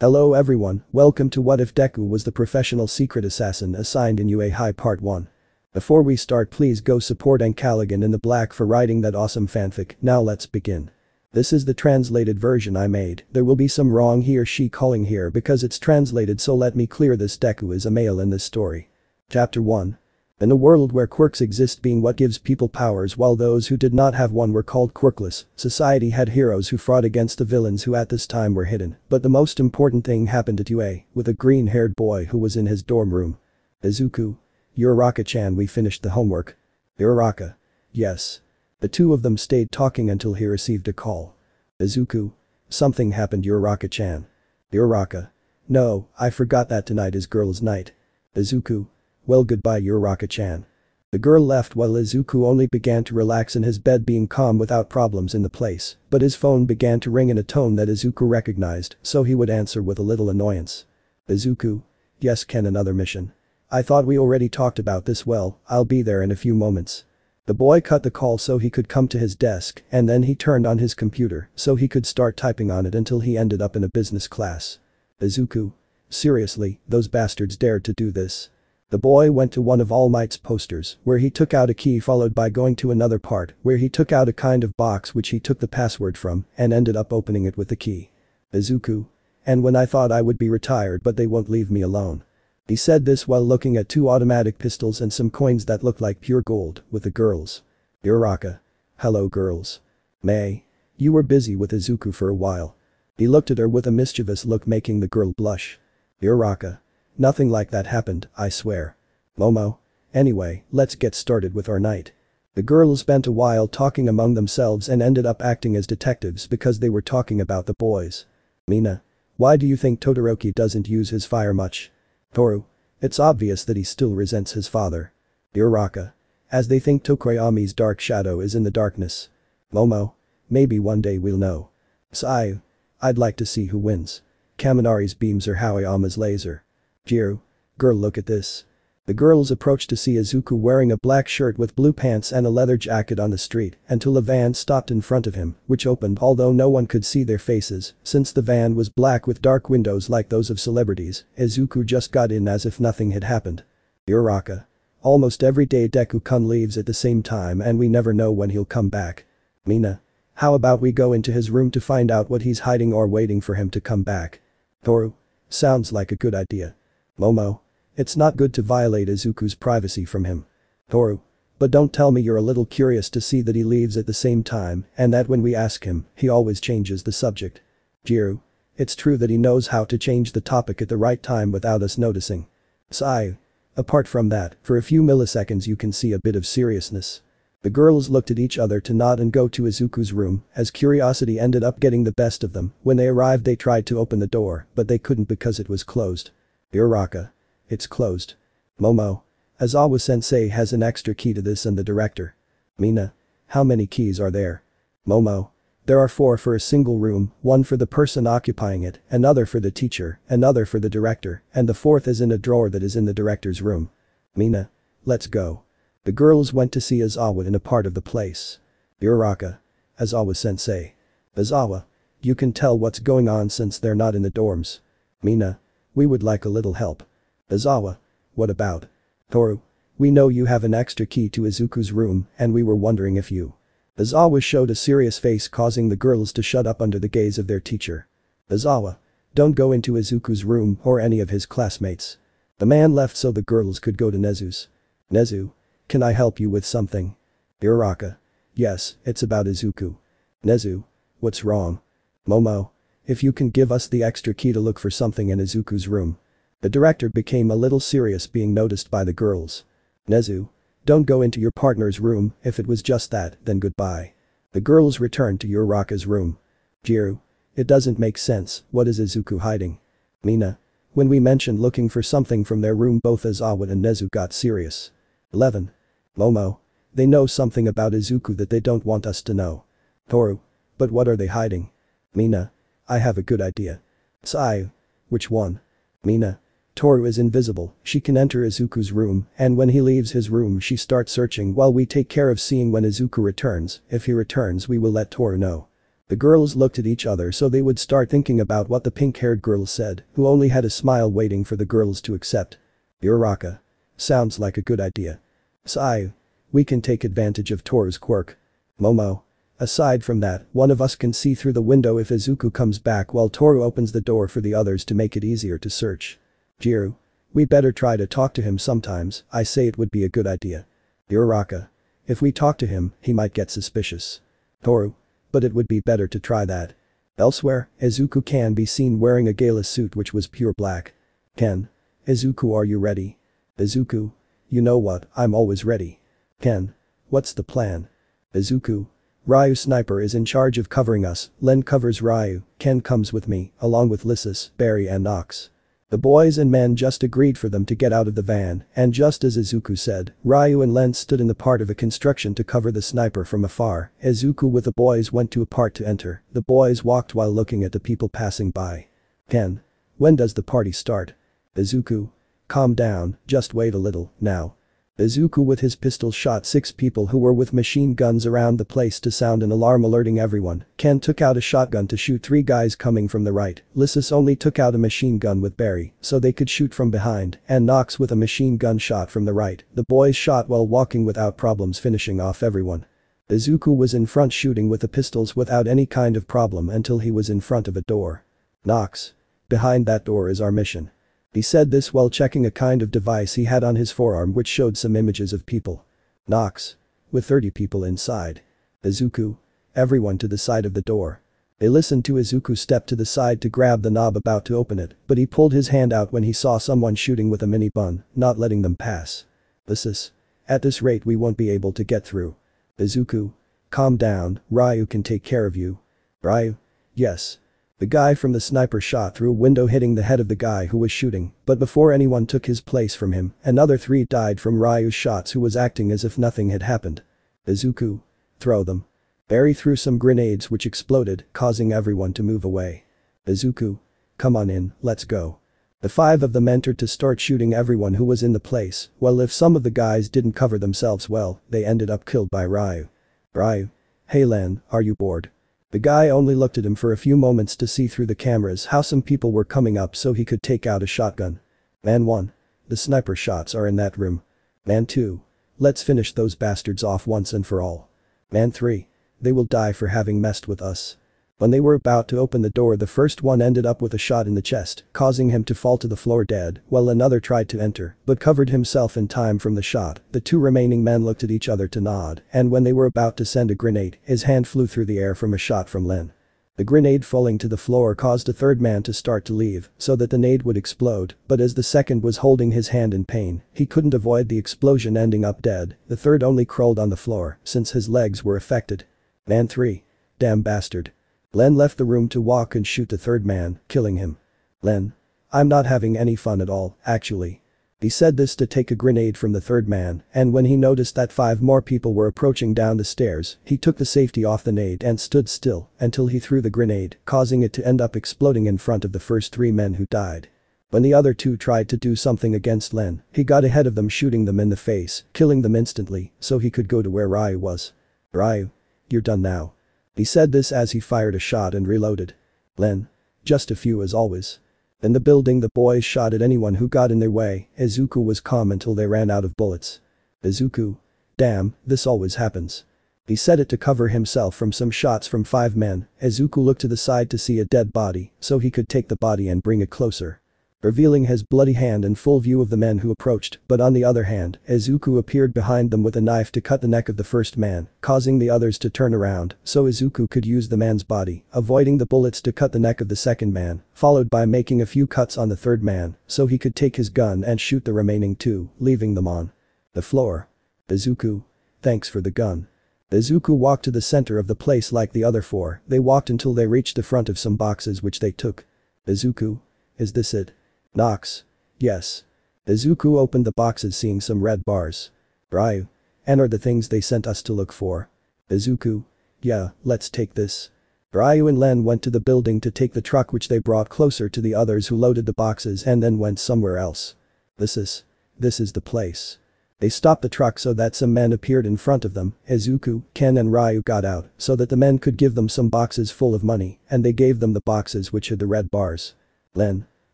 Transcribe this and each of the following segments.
Hello everyone, welcome to What If Deku Was the Professional Secret Assassin Assigned in UA High Part 1. Before we start, please go support ancalagonintheblack for writing that awesome fanfic. Now let's begin. This is the translated version I made. There will be some wrong he or she calling here because it's translated, so let me clear this. Deku is a male in this story. Chapter 1. In a world where quirks exist, being what gives people powers while those who did not have one were called quirkless, society had heroes who fought against the villains who at this time were hidden. But the most important thing happened at UA, with a green-haired boy who was in his dorm room. Izuku. Uraraka-chan, we finished the homework. Uraraka. Yes. The two of them stayed talking until he received a call. Izuku. Something happened, Uraraka-chan. Uraraka. No, I forgot that tonight is girls' night. Izuku. Well, goodbye, Uraraka-chan. The girl left while Izuku only began to relax in his bed, being calm without problems in the place, but his phone began to ring in a tone that Izuku recognized, so he would answer with a little annoyance. Izuku. Yes, Ken, another mission. I thought we already talked about this. Well, I'll be there in a few moments. The boy cut the call so he could come to his desk, and then he turned on his computer so he could start typing on it until he ended up in a business class. Izuku. Seriously, those bastards dared to do this. The boy went to one of All Might's posters, where he took out a key, followed by going to another part, where he took out a kind of box which he took the password from, and ended up opening it with the key. Izuku. And when I thought I would be retired, but they won't leave me alone. He said this while looking at two automatic pistols and some coins that looked like pure gold, with the girls. Uraraka. Hello girls. May. You were busy with Izuku for a while. He looked at her with a mischievous look, making the girl blush. Uraraka. Nothing like that happened, I swear. Momo. Anyway, let's get started with our night. The girls spent a while talking among themselves and ended up acting as detectives because they were talking about the boys. Mina. Why do you think Todoroki doesn't use his fire much? Toru. It's obvious that he still resents his father. Uraraka. As they think Tokoyami's dark shadow is in the darkness. Momo. Maybe one day we'll know. Sayu. I'd like to see who wins. Kaminari's beams or Hawayama's laser. Jiru. Girl, look at this. The girls approached to see Izuku wearing a black shirt with blue pants and a leather jacket on the street until a van stopped in front of him, which opened although no one could see their faces since the van was black with dark windows like those of celebrities. Izuku just got in as if nothing had happened. Uraraka. Almost every day Deku-kun leaves at the same time and we never know when he'll come back. Mina. How about we go into his room to find out what he's hiding or waiting for him to come back? Toru. Sounds like a good idea. Momo. It's not good to violate Izuku's privacy from him. Toru. But don't tell me you're a little curious to see that he leaves at the same time and that when we ask him, he always changes the subject. Jiru. It's true that he knows how to change the topic at the right time without us noticing. Sayu. Apart from that, for a few milliseconds you can see a bit of seriousness. The girls looked at each other to nod and go to Izuku's room, as curiosity ended up getting the best of them. When they arrived they tried to open the door, but they couldn't because it was closed. Uraraka. It's closed. Momo. Aizawa-sensei has an extra key to this and the director. Mina. How many keys are there? Momo. There are 4 for a single room, 1 for the person occupying it, another for the teacher, another for the director, and the 4th is in a drawer that is in the director's room. Mina. Let's go. The girls went to see Aizawa in a part of the place. Uraraka. Aizawa-sensei. Aizawa. You can tell what's going on since they're not in the dorms. Mina. We would like a little help. Aizawa. What about? Toru. We know you have an extra key to Izuku's room and we were wondering if you. Aizawa showed a serious face, causing the girls to shut up under the gaze of their teacher. Aizawa. Don't go into Izuku's room or any of his classmates. The man left so the girls could go to Nezu's. Nezu. Can I help you with something? Uraraka. Yes, it's about Izuku. Nezu. What's wrong? Momo. If you can give us the extra key to look for something in Izuku's room. The director became a little serious, being noticed by the girls. Nezu. Don't go into your partner's room. If it was just that, then goodbye. The girls returned to Uraraka's room. Jiru. It doesn't make sense. What is Izuku hiding? Mina. When we mentioned looking for something from their room, both Aizawa and Nezu got serious. 11. Momo. They know something about Izuku that they don't want us to know. Toru. But what are they hiding? Mina. I have a good idea. Sayu. Which one? Mina. Toru is invisible, she can enter Izuku's room, and when he leaves his room she starts searching while we take care of seeing when Izuku returns. If he returns we will let Toru know. The girls looked at each other so they would start thinking about what the pink-haired girl said, who only had a smile waiting for the girls to accept. Uraraka. Sounds like a good idea. Sayu. We can take advantage of Toru's quirk. Momo. Aside from that, one of us can see through the window if Izuku comes back while Toru opens the door for the others to make it easier to search. Jiru. We better try to talk to him sometimes, I say it would be a good idea. Uraraka. If we talk to him, he might get suspicious. Toru. But it would be better to try that. Elsewhere, Izuku can be seen wearing a gala suit which was pure black. Ken. Izuku, are you ready? Izuku. You know what, I'm always ready. Ken. What's the plan? Izuku. Ryu Sniper is in charge of covering us, Len covers Ryu, Ken comes with me, along with Lysis, Barry and Nox. The boys and men just agreed for them to get out of the van, and just as Izuku said, Ryu and Len stood in the part of a construction to cover the sniper from afar. Izuku with the boys went to a part to enter, the boys walked while looking at the people passing by. Ken. When does the party start? Izuku. Calm down, just wait a little, now. Izuku with his pistol shot 6 people who were with machine guns around the place to sound an alarm alerting everyone. Ken took out a shotgun to shoot 3 guys coming from the right, Lysis only took out a machine gun with Barry so they could shoot from behind, and Nox with a machine gun shot from the right. The boys shot while walking without problems, finishing off everyone. Izuku was in front shooting with the pistols without any kind of problem until he was in front of a door. Nox. Behind that door is our mission. He said this while checking a kind of device he had on his forearm which showed some images of people. Nox. With 30 people inside. Izuku. Everyone to the side of the door. They listened to Izuku step to the side to grab the knob about to open it, but he pulled his hand out when he saw someone shooting with a mini bun, not letting them pass. Lysis. At this rate we won't be able to get through. Izuku. Calm down, Ryu can take care of you. Ryu. Yes. The guy from the sniper shot through a window hitting the head of the guy who was shooting, but before anyone took his place from him, another 3 died from Ryu's shots who was acting as if nothing had happened. Izuku. Throw them. Barry threw some grenades which exploded, causing everyone to move away. Izuku. Come on in, let's go. The 5 of them entered to start shooting everyone who was in the place. Well, if some of the guys didn't cover themselves well, they ended up killed by Ryu. Ryu. Hey Len, are you bored? The guy only looked at him for a few moments to see through the cameras how some people were coming up so he could take out a shotgun. Man 1. The sniper shots are in that room. Man 2. Let's finish those bastards off once and for all. Man 3. They will die for having messed with us. When they were about to open the door, the first one ended up with a shot in the chest, causing him to fall to the floor dead, while another tried to enter, but covered himself in time from the shot. The 2 remaining men looked at each other to nod, and when they were about to send a grenade, his hand flew through the air from a shot from Len. The grenade falling to the floor caused a 3rd man to start to leave, so that the nade would explode, but as the 2nd was holding his hand in pain, he couldn't avoid the explosion ending up dead. The 3rd only crawled on the floor, since his legs were affected. Man 3. Damn bastard. Len left the room to walk and shoot the 3rd man, killing him. Len. I'm not having any fun at all, actually. He said this to take a grenade from the 3rd man, and when he noticed that 5 more people were approaching down the stairs, he took the safety off the nade and stood still until he threw the grenade, causing it to end up exploding in front of the first 3 men who died. When the other 2 tried to do something against Len, he got ahead of them, shooting them in the face, killing them instantly, so he could go to where Ryu was. Ryu. You're done now. He said this as he fired a shot and reloaded. Len. Just a few as always. In the building, the boys shot at anyone who got in their way. Izuku was calm until they ran out of bullets. Izuku. Damn, this always happens. He said it to cover himself from some shots from 5 men. Izuku looked to the side to see a dead body, so he could take the body and bring it closer, revealing his bloody hand in full view of the men who approached. But on the other hand, Izuku appeared behind them with a knife to cut the neck of the first man, causing the others to turn around so Izuku could use the man's body, avoiding the bullets to cut the neck of the 2nd man, followed by making a few cuts on the 3rd man so he could take his gun and shoot the remaining 2, leaving them on the floor. Izuku. Thanks for the gun. Izuku walked to the center of the place like the other 4. They walked until they reached the front of some boxes which they took. Izuku. Is this it? Nox. Yes. Izuku opened the boxes, seeing some red bars. Ryu. And are the things they sent us to look for? Izuku. Yeah, let's take this. Ryu and Len went to the building to take the truck which they brought closer to the others who loaded the boxes and then went somewhere else. This is the place. They stopped the truck so that some men appeared in front of them. Izuku, Ken and Ryu got out so that the men could give them some boxes full of money, and they gave them the boxes which had the red bars. Then,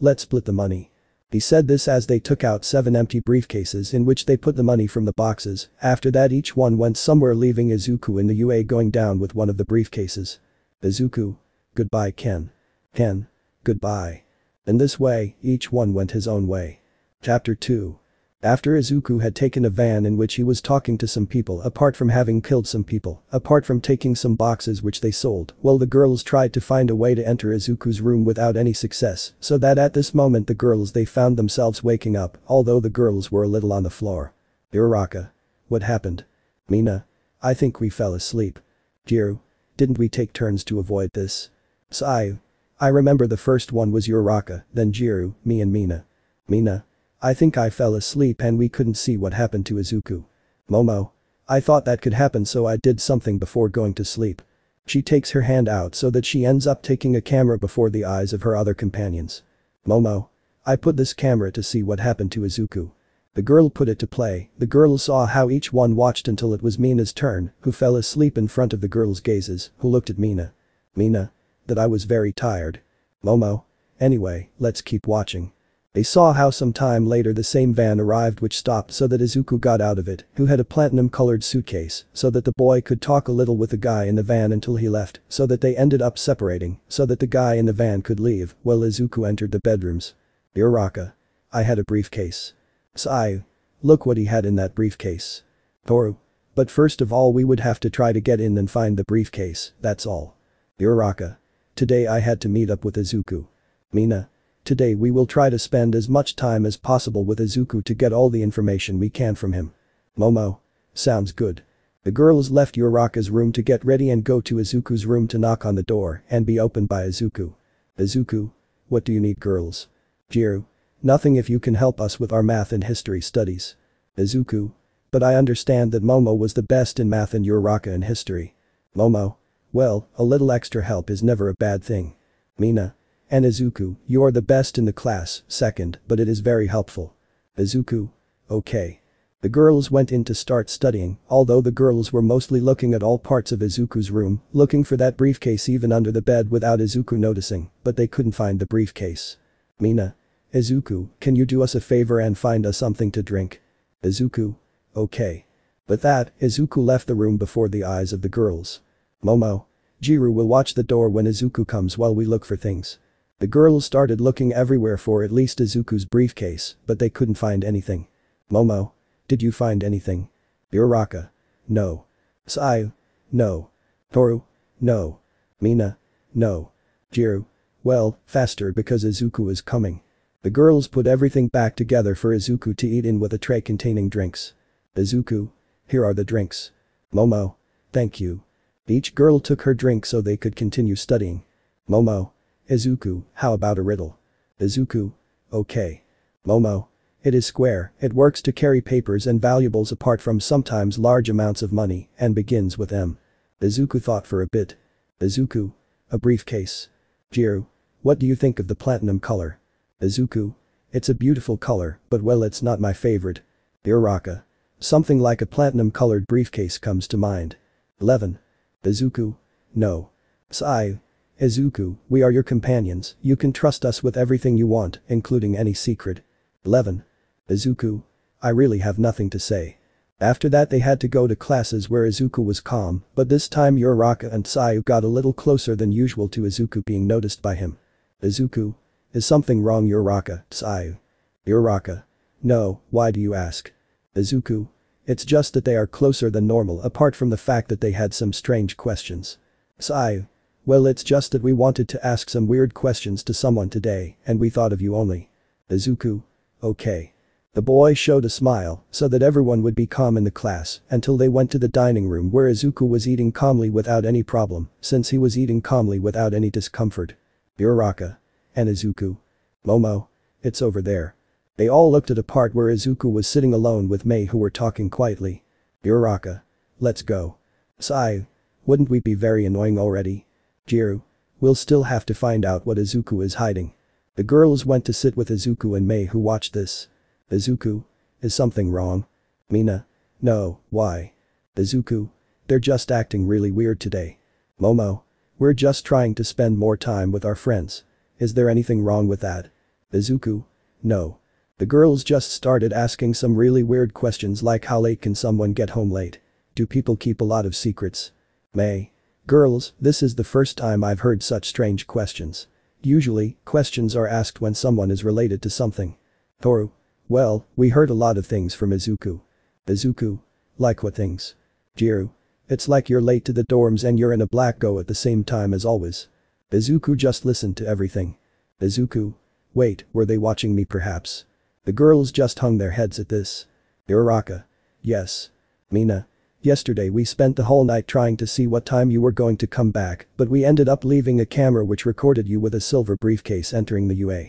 let's split the money. He said this as they took out 7 empty briefcases in which they put the money from the boxes. After that each one went somewhere, leaving Izuku in the UA going down with one of the briefcases. Izuku. Goodbye Ken. Ken. Goodbye. In this way, each one went his own way. Chapter 2. After Izuku had taken a van in which he was talking to some people, apart from having killed some people, apart from taking some boxes which they sold, well, the girls tried to find a way to enter Izuku's room without any success, so that at this moment the girls they found themselves waking up, although the girls were a little on the floor. Uraraka. What happened? Mina. I think we fell asleep. Jiru. Didn't we take turns to avoid this? Sayu. I remember the first one was Uraraka, then Jiru, me and Mina. Mina. I think I fell asleep and we couldn't see what happened to Izuku. Momo. I thought that could happen, so I did something before going to sleep. She takes her hand out so that she ends up taking a camera before the eyes of her other companions. Momo. I put this camera to see what happened to Izuku. The girl put it to play. The girl saw how each one watched until it was Mina's turn, who fell asleep in front of the girl's gazes, who looked at Mina. Mina. That I was very tired. Momo. Anyway, let's keep watching. They saw how some time later the same van arrived which stopped so that Izuku got out of it, who had a platinum-colored suitcase, so that the boy could talk a little with the guy in the van until he left, so that they ended up separating, so that the guy in the van could leave, while Izuku entered the bedrooms. Uraraka. I had a briefcase. Sayu. Look what he had in that briefcase. Toru. But first of all we would have to try to get in and find the briefcase, that's all. Uraraka. Today I had to meet up with Izuku. Mina. Today we will try to spend as much time as possible with Izuku to get all the information we can from him. Momo. Sounds good. The girls left Uraraka's room to get ready and go to Izuku's room to knock on the door and be opened by Izuku. Izuku. What do you need, girls? Jiru. Nothing if you can help us with our math and history studies. Izuku. But I understand that Momo was the best in math and Uraraka in history. Momo. Well, a little extra help is never a bad thing. Mina. And Izuku, you are the best in the class, second, but it is very helpful. Izuku. Okay. The girls went in to start studying, although the girls were mostly looking at all parts of Izuku's room, looking for that briefcase even under the bed without Izuku noticing, but they couldn't find the briefcase. Mina. Izuku, can you do us a favor and find us something to drink? Izuku. Okay. With that, Izuku left the room before the eyes of the girls. Momo. Jiru will watch the door when Izuku comes while we look for things. The girls started looking everywhere for at least Izuku's briefcase, but they couldn't find anything. Momo. Did you find anything? Uraraka. No. Sayu. No. Toru. No. Mina. No. Jiru. Well, faster because Izuku is coming. The girls put everything back together for Izuku to eat in with a tray containing drinks. Izuku. Here are the drinks. Momo. Thank you. Each girl took her drink so they could continue studying. Momo. Izuku, how about a riddle? Izuku. Okay. Momo. It is square, it works to carry papers and valuables apart from sometimes large amounts of money, and begins with M. Izuku thought for a bit. Izuku. A briefcase. Jiru. What do you think of the platinum color? Izuku. It's a beautiful color, but well, it's not my favorite. Uraraka. Something like a platinum-colored briefcase comes to mind. 11. Izuku. No. Sayu. Izuku, we are your companions, you can trust us with everything you want, including any secret. 11. Izuku. I really have nothing to say. After that they had to go to classes where Izuku was calm, but this time Uraraka and Sayu got a little closer than usual to Izuku being noticed by him. Izuku. Is something wrong, Uraraka? Sayu. Uraraka. No, why do you ask? Izuku. It's just that they are closer than normal apart from the fact that they had some strange questions. Sayu. Well, it's just that we wanted to ask some weird questions to someone today, and we thought of you only. Izuku. Okay. The boy showed a smile, so that everyone would be calm in the class, until they went to the dining room where Izuku was eating calmly without any problem, since he was eating calmly without any discomfort. Uraraka. And Izuku. Momo. It's over there. They all looked at a part where Izuku was sitting alone with Mei, who were talking quietly. Uraraka. Let's go. Sayu. Wouldn't we be very annoying already? Jiru. We'll still have to find out what Izuku is hiding. The girls went to sit with Izuku and Mei, who watched this. Izuku. Is something wrong? Mina. No, why? Izuku. They're just acting really weird today. Momo. We're just trying to spend more time with our friends. Is there anything wrong with that? Izuku. No. The girls just started asking some really weird questions like how late can someone get home late? Do people keep a lot of secrets? May. Girls, this is the first time I've heard such strange questions. Usually, questions are asked when someone is related to something. Toru. Well, we heard a lot of things from Izuku. Izuku. Like what things? Jiru. It's like you're late to the dorms and you're in a black go at the same time as always. Izuku just listened to everything. Izuku. Wait, were they watching me perhaps? The girls just hung their heads at this. Uraraka. Yes. Mina. Yesterday we spent the whole night trying to see what time you were going to come back, but we ended up leaving a camera which recorded you with a silver briefcase entering the UA.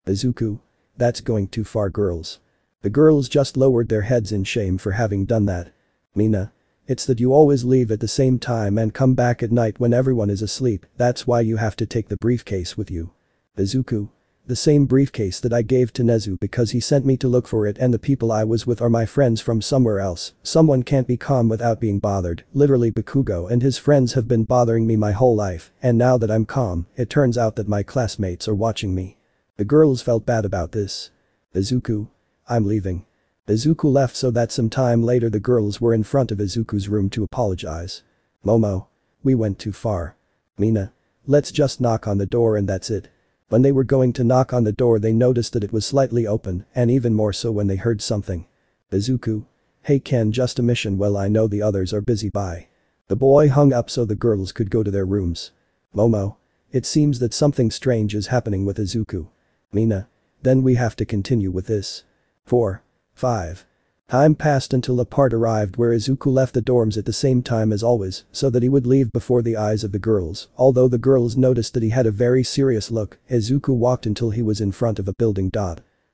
Izuku. That's going too far, girls. The girls just lowered their heads in shame for having done that. Mina. It's that you always leave at the same time and come back at night when everyone is asleep, that's why you have to take the briefcase with you. Izuku. The same briefcase that I gave to Nezu because he sent me to look for it and the people I was with are my friends from somewhere else. Someone can't be calm without being bothered, literally Bakugo and his friends have been bothering me my whole life, and now that I'm calm, it turns out that my classmates are watching me. The girls felt bad about this. Izuku. I'm leaving. Izuku left so that some time later the girls were in front of Izuku's room to apologize. Momo. We went too far. Mina. Let's just knock on the door and that's it. When they were going to knock on the door they noticed that it was slightly open and even more so when they heard something. Izuku. Hey Ken, just a mission, well I know the others are busy, bye. The boy hung up so the girls could go to their rooms. Momo. It seems that something strange is happening with Izuku. Mina. Then we have to continue with this. 4. 5. Time passed until a part arrived where Izuku left the dorms at the same time as always, so that he would leave before the eyes of the girls. Although the girls noticed that he had a very serious look, Izuku walked until he was in front of a building.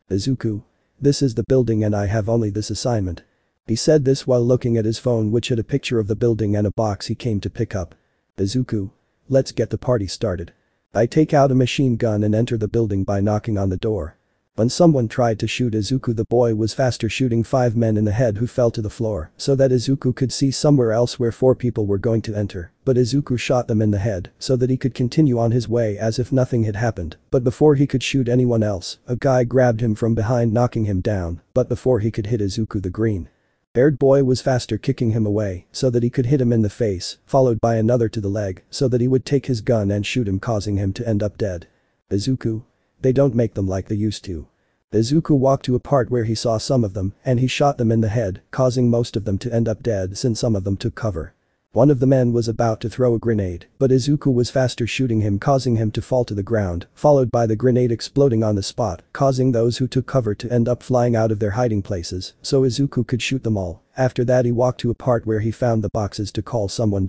Izuku. This is the building and I have only this assignment. He said this while looking at his phone which had a picture of the building and a box he came to pick up. Izuku. Let's get the party started. I take out a machine gun and enter the building by knocking on the door. When someone tried to shoot Izuku, the boy was faster, shooting 5 men in the head who fell to the floor so that Izuku could see somewhere else where 4 people were going to enter, but Izuku shot them in the head so that he could continue on his way as if nothing had happened, but before he could shoot anyone else, a guy grabbed him from behind knocking him down, but before he could hit Izuku, the green-haired boy was faster, kicking him away so that he could hit him in the face, followed by another to the leg so that he would take his gun and shoot him, causing him to end up dead. Izuku. They don't make them like they used to. Izuku walked to a part where he saw some of them and he shot them in the head, causing most of them to end up dead since some of them took cover. One of the men was about to throw a grenade, but Izuku was faster, shooting him, causing him to fall to the ground, followed by the grenade exploding on the spot, causing those who took cover to end up flying out of their hiding places so Izuku could shoot them all. After that he walked to a part where he found the boxes to call someone.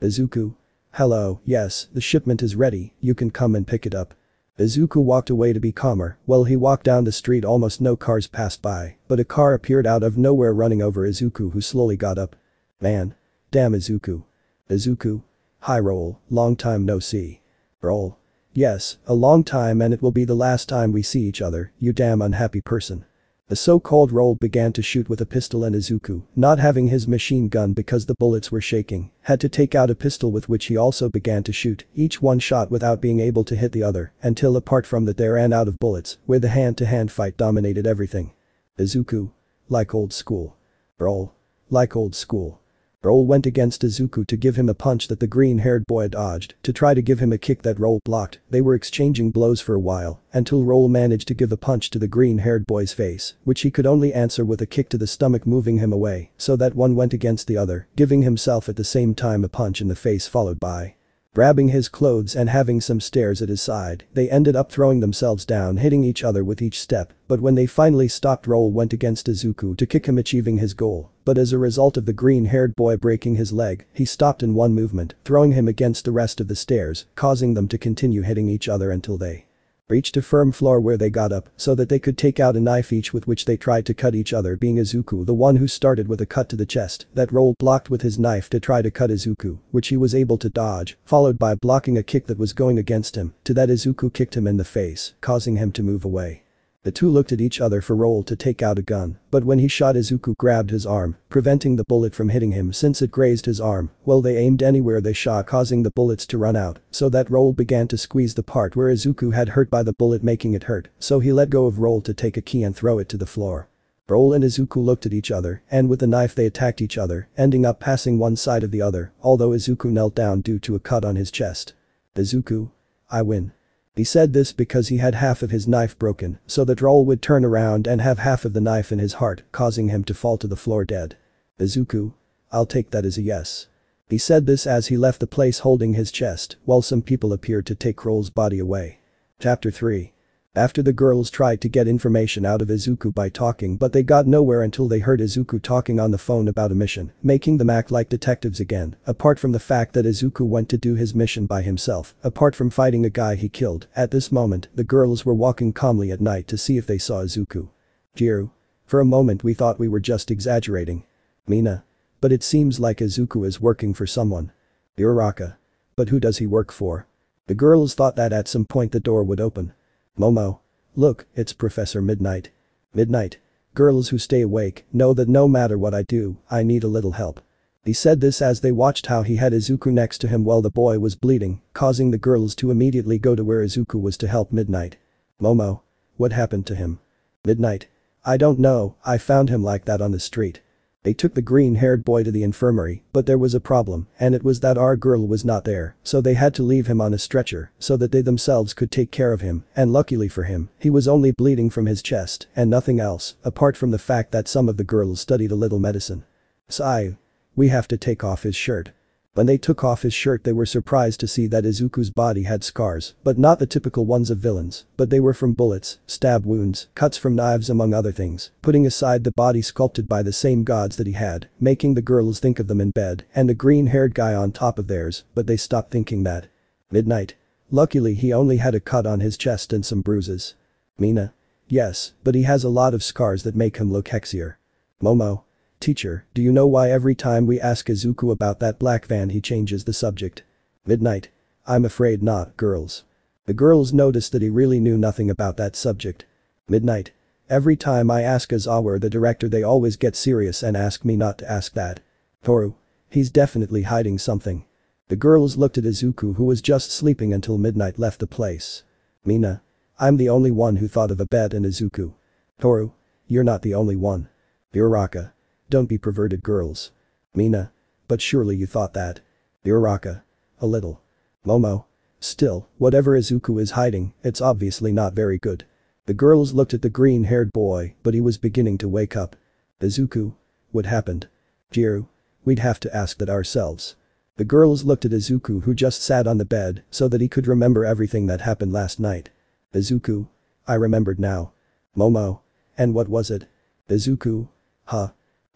Izuku. Hello, yes, the shipment is ready, you can come and pick it up. Izuku walked away to be calmer. While he walked down the street almost no cars passed by, but a car appeared out of nowhere running over Izuku, who slowly got up. Man. Damn Izuku. Izuku. Hi Roll, long time no see. Roll. Yes, a long time and it will be the last time we see each other, you damn unhappy person. The so-called Roll began to shoot with a pistol and Izuku, not having his machine gun because the bullets were shaking, had to take out a pistol with which he also began to shoot, each one shot without being able to hit the other, until apart from that they ran out of bullets, where the hand-to-hand fight dominated everything. Izuku. Like old school. Roll. Like old school. Roll went against Izuku to give him a punch that the green-haired boy dodged, to try to give him a kick that Roll blocked. They were exchanging blows for a while, until Roll managed to give a punch to the green-haired boy's face, which he could only answer with a kick to the stomach, moving him away, so that one went against the other, giving himself at the same time a punch in the face followed by grabbing his clothes and having some stairs at his side. They ended up throwing themselves down, hitting each other with each step, but when they finally stopped, Roll went against Izuku to kick him, achieving his goal, but as a result of the green-haired boy breaking his leg, he stopped in one movement, throwing him against the rest of the stairs, causing them to continue hitting each other until they reached a firm floor where they got up so that they could take out a knife each with which they tried to cut each other, being Izuku the one who started with a cut to the chest that Roll blocked with his knife to try to cut Izuku, which he was able to dodge, followed by blocking a kick that was going against him, to that Izuku kicked him in the face, causing him to move away. The two looked at each other for Roll to take out a gun, but when he shot Izuku grabbed his arm, preventing the bullet from hitting him since it grazed his arm. Well, they aimed anywhere they shot, causing the bullets to run out, so that Roll began to squeeze the part where Izuku had hurt by the bullet, making it hurt, so he let go of Roll to take a key and throw it to the floor. Roll and Izuku looked at each other, and with the knife they attacked each other, ending up passing one side of the other, although Izuku knelt down due to a cut on his chest. Izuku. I win. He said this because he had half of his knife broken, so that Roll would turn around and have half of the knife in his heart, causing him to fall to the floor dead. Izuku. I'll take that as a yes. He said this as he left the place holding his chest, while some people appeared to take Roll's body away. Chapter 3. After the girls tried to get information out of Izuku by talking, but they got nowhere until they heard Izuku talking on the phone about a mission, making them act like detectives again, apart from the fact that Izuku went to do his mission by himself, apart from fighting a guy he killed. At this moment, the girls were walking calmly at night to see if they saw Izuku. Jiru. For a moment we thought we were just exaggerating. Mina. But it seems like Izuku is working for someone. Uraraka. But who does he work for? The girls thought that at some point the door would open. Momo. Look, it's Professor Midnight. Midnight. Girls who stay awake know that no matter what I do, I need a little help. He said this as they watched how he had Izuku next to him while the boy was bleeding, causing the girls to immediately go to where Izuku was to help Midnight. Momo. What happened to him? Midnight. I don't know, I found him like that on the street. They took the green-haired boy to the infirmary, but there was a problem, and it was that our girl was not there, so they had to leave him on a stretcher so that they themselves could take care of him, and luckily for him, he was only bleeding from his chest and nothing else, apart from the fact that some of the girls studied a little medicine. Sigh. We have to take off his shirt. When they took off his shirt they were surprised to see that Izuku's body had scars, but not the typical ones of villains, but they were from bullets, stab wounds, cuts from knives among other things, putting aside the body sculpted by the same gods that he had, making the girls think of them in bed, and the green-haired guy on top of theirs, but they stopped thinking that. Midnight. Luckily he only had a cut on his chest and some bruises. Mina. Yes, but he has a lot of scars that make him look hexier. Momo. Teacher, do you know why every time we ask Izuku about that black van he changes the subject? Midnight. I'm afraid not, girls. The girls noticed that he really knew nothing about that subject. Midnight. Every time I ask Aizawa or the director they always get serious and ask me not to ask that. Toru. He's definitely hiding something. The girls looked at Izuku who was just sleeping until Midnight left the place. Mina. I'm the only one who thought of a bet in Izuku. Toru. You're not the only one. Uraraka. Don't be perverted, girls. Mina. But surely you thought that. Uraraka. A little. Momo. Still, whatever Izuku is hiding, it's obviously not very good. The girls looked at the green-haired boy, but he was beginning to wake up. Izuku. What happened? Jiru. We'd have to ask that ourselves. The girls looked at Izuku who just sat on the bed so that he could remember everything that happened last night. Izuku. I remembered now. Momo. And what was it? Izuku. Huh.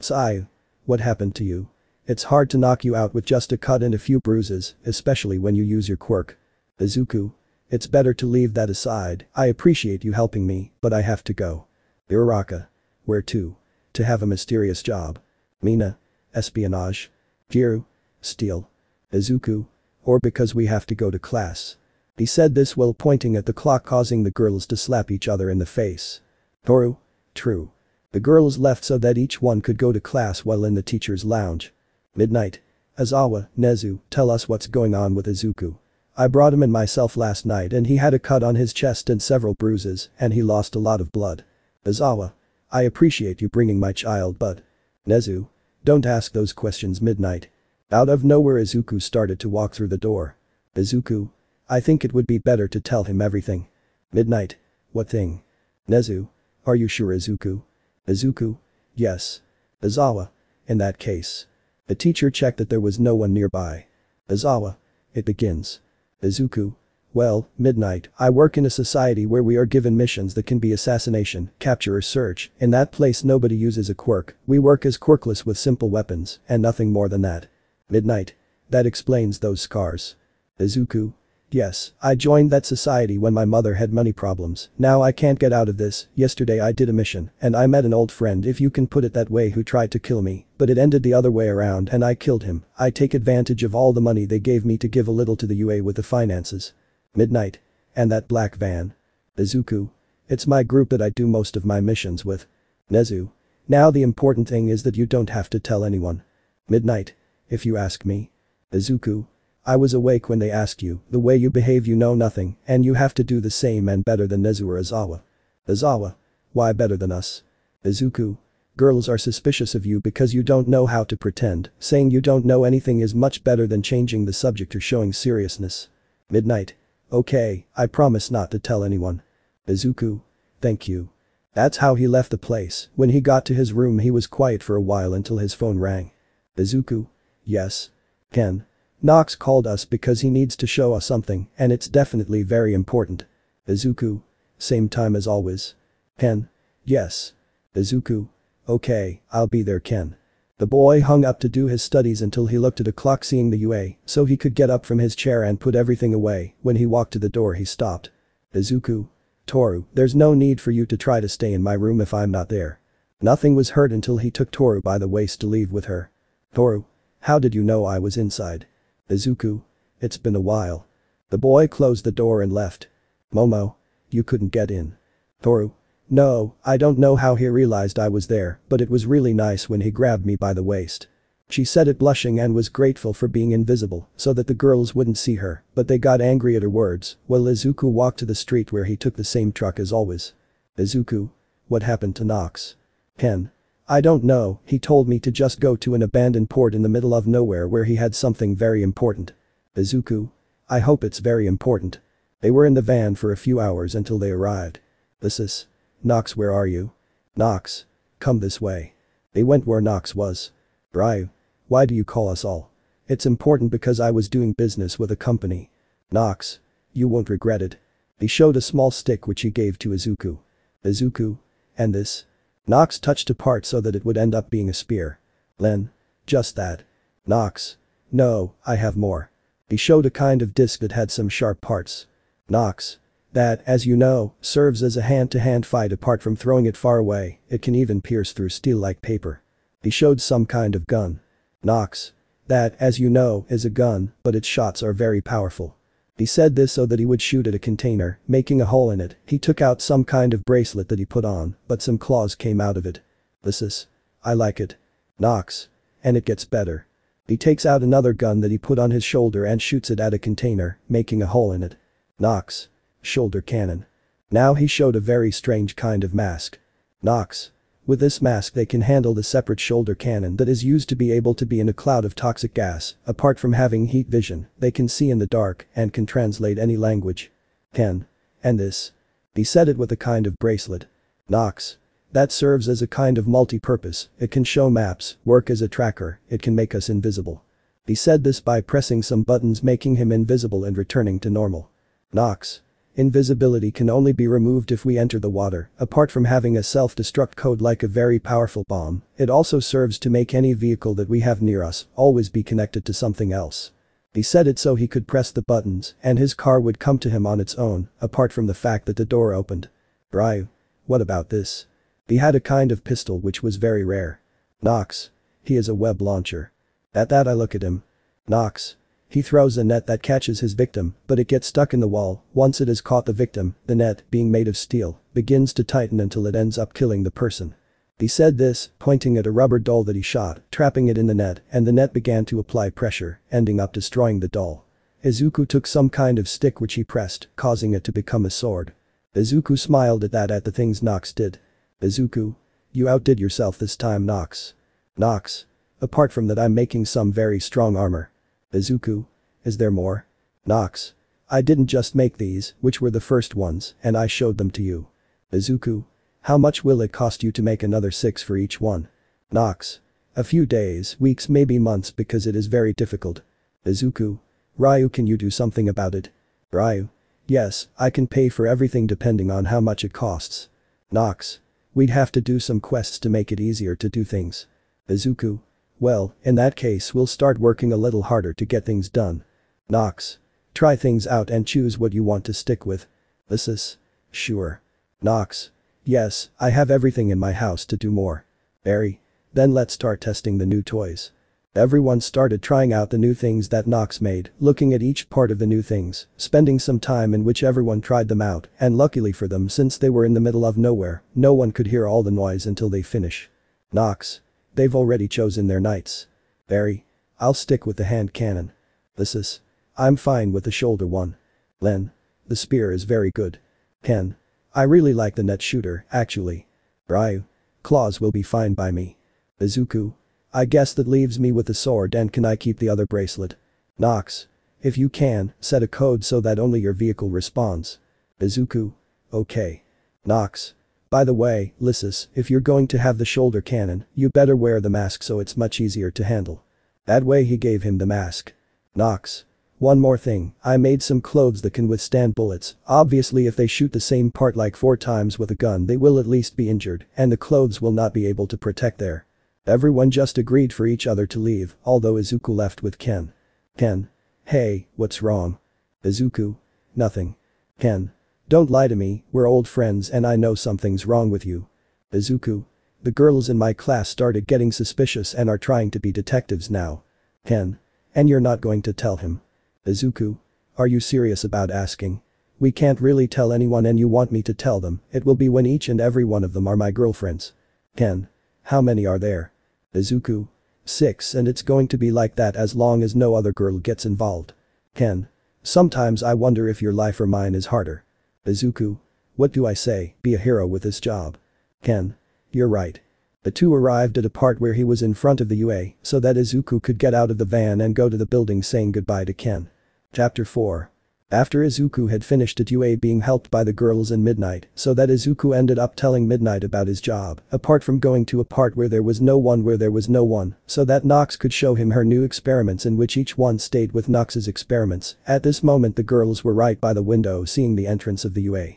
Sigh. What happened to you? It's hard to knock you out with just a cut and a few bruises, especially when you use your quirk. Izuku. It's better to leave that aside, I appreciate you helping me, but I have to go. Uraraka. Where to? To have a mysterious job. Mina. Espionage. Jiru. Steal. Izuku. Or because we have to go to class. He said this while pointing at the clock, causing the girls to slap each other in the face. Toru. True. The girls left so that each one could go to class while in the teacher's lounge. Midnight. Aizawa, Nezu, tell us what's going on with Izuku. I brought him in myself last night and he had a cut on his chest and several bruises, and he lost a lot of blood. Aizawa. I appreciate you bringing my child, but. Nezu. Don't ask those questions, Midnight. Out of nowhere Izuku started to walk through the door. Izuku. I think it would be better to tell him everything. Midnight. What thing? Nezu. Are you sure, Izuku? Izuku. Yes. Aizawa. In that case. The teacher checked that there was no one nearby. Aizawa. It begins. Izuku. Well, Midnight, I work in a society where we are given missions that can be assassination, capture or search. In that place nobody uses a quirk, we work as quirkless with simple weapons, and nothing more than that. Midnight. That explains those scars. Izuku. Yes, I joined that society when my mother had money problems, now I can't get out of this. Yesterday I did a mission, and I met an old friend, if you can put it that way, who tried to kill me, but it ended the other way around and I killed him. I take advantage of all the money they gave me to give a little to the UA with the finances. Midnight. And that black van. Izuku. It's my group that I do most of my missions with. Nezu. Now the important thing is that you don't have to tell anyone. Midnight. If you ask me. Izuku. I was awake when they asked you, the way you behave you know nothing, and you have to do the same and better than Nezu or Izawa. Izawa. Why better than us? Izuku. Girls are suspicious of you because you don't know how to pretend, saying you don't know anything is much better than changing the subject or showing seriousness. Midnight. Okay, I promise not to tell anyone. Izuku. Thank you. That's how he left the place. When he got to his room he was quiet for a while until his phone rang. Izuku. Yes. Ken. Nox called us because he needs to show us something and it's definitely very important. Izuku. Same time as always. Ken. Yes. Izuku. Okay, I'll be there Ken. The boy hung up to do his studies until he looked at a clock seeing the UA so he could get up from his chair and put everything away. When he walked to the door he stopped. Izuku. Toru, there's no need for you to try to stay in my room if I'm not there. Nothing was heard until he took Toru by the waist to leave with her. Toru. How did you know I was inside? Izuku. It's been a while. The boy closed the door and left. Momo. You couldn't get in. Toru. No, I don't know how he realized I was there, but it was really nice when he grabbed me by the waist. She said it blushing and was grateful for being invisible so that the girls wouldn't see her, but they got angry at her words while Izuku walked to the street where he took the same truck as always. Izuku. What happened to Nox? Ken. I don't know, he told me to just go to an abandoned port in the middle of nowhere where he had something very important. Izuku. I hope it's very important. They were in the van for a few hours until they arrived. This. Nox, where are you? Nox. Come this way. They went where Nox was. Ryu. Why do you call us all? It's important because I was doing business with a company. Nox. You won't regret it. He showed a small stick which he gave to Izuku. Izuku. And this? Nox touched a part so that it would end up being a spear. Len. Just that. Nox. No, I have more. He showed a kind of disc that had some sharp parts. Nox. That, as you know, serves as a hand-to-hand fight apart from throwing it far away, it can even pierce through steel like paper. He showed some kind of gun. Nox. That, as you know, is a gun, but its shots are very powerful. He said this so that he would shoot at a container, making a hole in it. He took out some kind of bracelet that he put on, but some claws came out of it. This. I like it. Nox. And it gets better. He takes out another gun that he put on his shoulder and shoots it at a container, making a hole in it. Nox. Shoulder cannon. Now he showed a very strange kind of mask. Nox. With this mask they can handle the separate shoulder cannon that is used to be able to be in a cloud of toxic gas. Apart from having heat vision, they can see in the dark and can translate any language. Ken. And this. He said it with a kind of bracelet. Nox. That serves as a kind of multi-purpose, it can show maps, work as a tracker, it can make us invisible. He said this by pressing some buttons making him invisible and returning to normal. Nox. Invisibility can only be removed if we enter the water. Apart from having a self-destruct code like a very powerful bomb, it also serves to make any vehicle that we have near us always be connected to something else. He said it so he could press the buttons and his car would come to him on its own, apart from the fact that the door opened. Ryu. What about this? He had a kind of pistol which was very rare. Nox. He is a web launcher. At that I look at him. Nox. He throws a net that catches his victim, but it gets stuck in the wall. Once it has caught the victim, the net, being made of steel, begins to tighten until it ends up killing the person. He said this, pointing at a rubber doll that he shot, trapping it in the net, and the net began to apply pressure, ending up destroying the doll. Izuku took some kind of stick which he pressed, causing it to become a sword. Izuku smiled at the things Nox did. Izuku. You outdid yourself this time Nox. Nox. Apart from that I'm making some very strong armor. Izuku. Is there more? Nox. I didn't just make these, which were the first ones, and I showed them to you. Izuku. How much will it cost you to make another 6 for each one? Nox. A few days, weeks, maybe months because it is very difficult. Izuku. Ryu, can you do something about it? Ryu. Yes, I can pay for everything depending on how much it costs. Nox. We'd have to do some quests to make it easier to do things. Izuku. Well, in that case we'll start working a little harder to get things done. Nox. Try things out and choose what you want to stick with. This. Sure. Nox. Yes, I have everything in my house to do more. Barry. Then let's start testing the new toys. Everyone started trying out the new things that Nox made, looking at each part of the new things, spending some time in which everyone tried them out, and luckily for them since they were in the middle of nowhere, no one could hear all the noise until they finish. Nox. They've already chosen their knights. Barry. I'll stick with the hand cannon. Lysis. I'm fine with the shoulder one. Len. The spear is very good. Ken. I really like the net shooter, actually. Ryu. Claws will be fine by me. Izuku. I guess that leaves me with the sword, and can I keep the other bracelet? Nox. If you can, set a code so that only your vehicle responds. Izuku. Okay. Nox. By the way, Lysis, if you're going to have the shoulder cannon, you better wear the mask so it's much easier to handle. That way he gave him the mask. Nox. One more thing, I made some clothes that can withstand bullets. Obviously if they shoot the same part like 4 times with a gun they will at least be injured, and the clothes will not be able to protect there. Everyone just agreed for each other to leave, although Izuku left with Ken. Ken. Hey, what's wrong? Izuku. Nothing. Ken. Don't lie to me, we're old friends and I know something's wrong with you. Izuku. The girls in my class started getting suspicious and are trying to be detectives now. Ken. And you're not going to tell him? Izuku. Are you serious about asking? We can't really tell anyone and you want me to tell them, it will be when each and every one of them are my girlfriends. Ken. How many are there? Izuku. 6 and it's going to be like that as long as no other girl gets involved. Ken. Sometimes I wonder if your life or mine is harder. Izuku. What do I say, be a hero with this job. Ken. You're right. The two arrived at a part where he was in front of the UA so that Izuku could get out of the van and go to the building saying goodbye to Ken. Chapter 4. After Izuku had finished at UA being helped by the girls and Midnight, so that Izuku ended up telling Midnight about his job, apart from going to a part where there was no one, so that Nox could show him her new experiments in which each one stayed with Nox's experiments. At this moment the girls were right by the window seeing the entrance of the UA.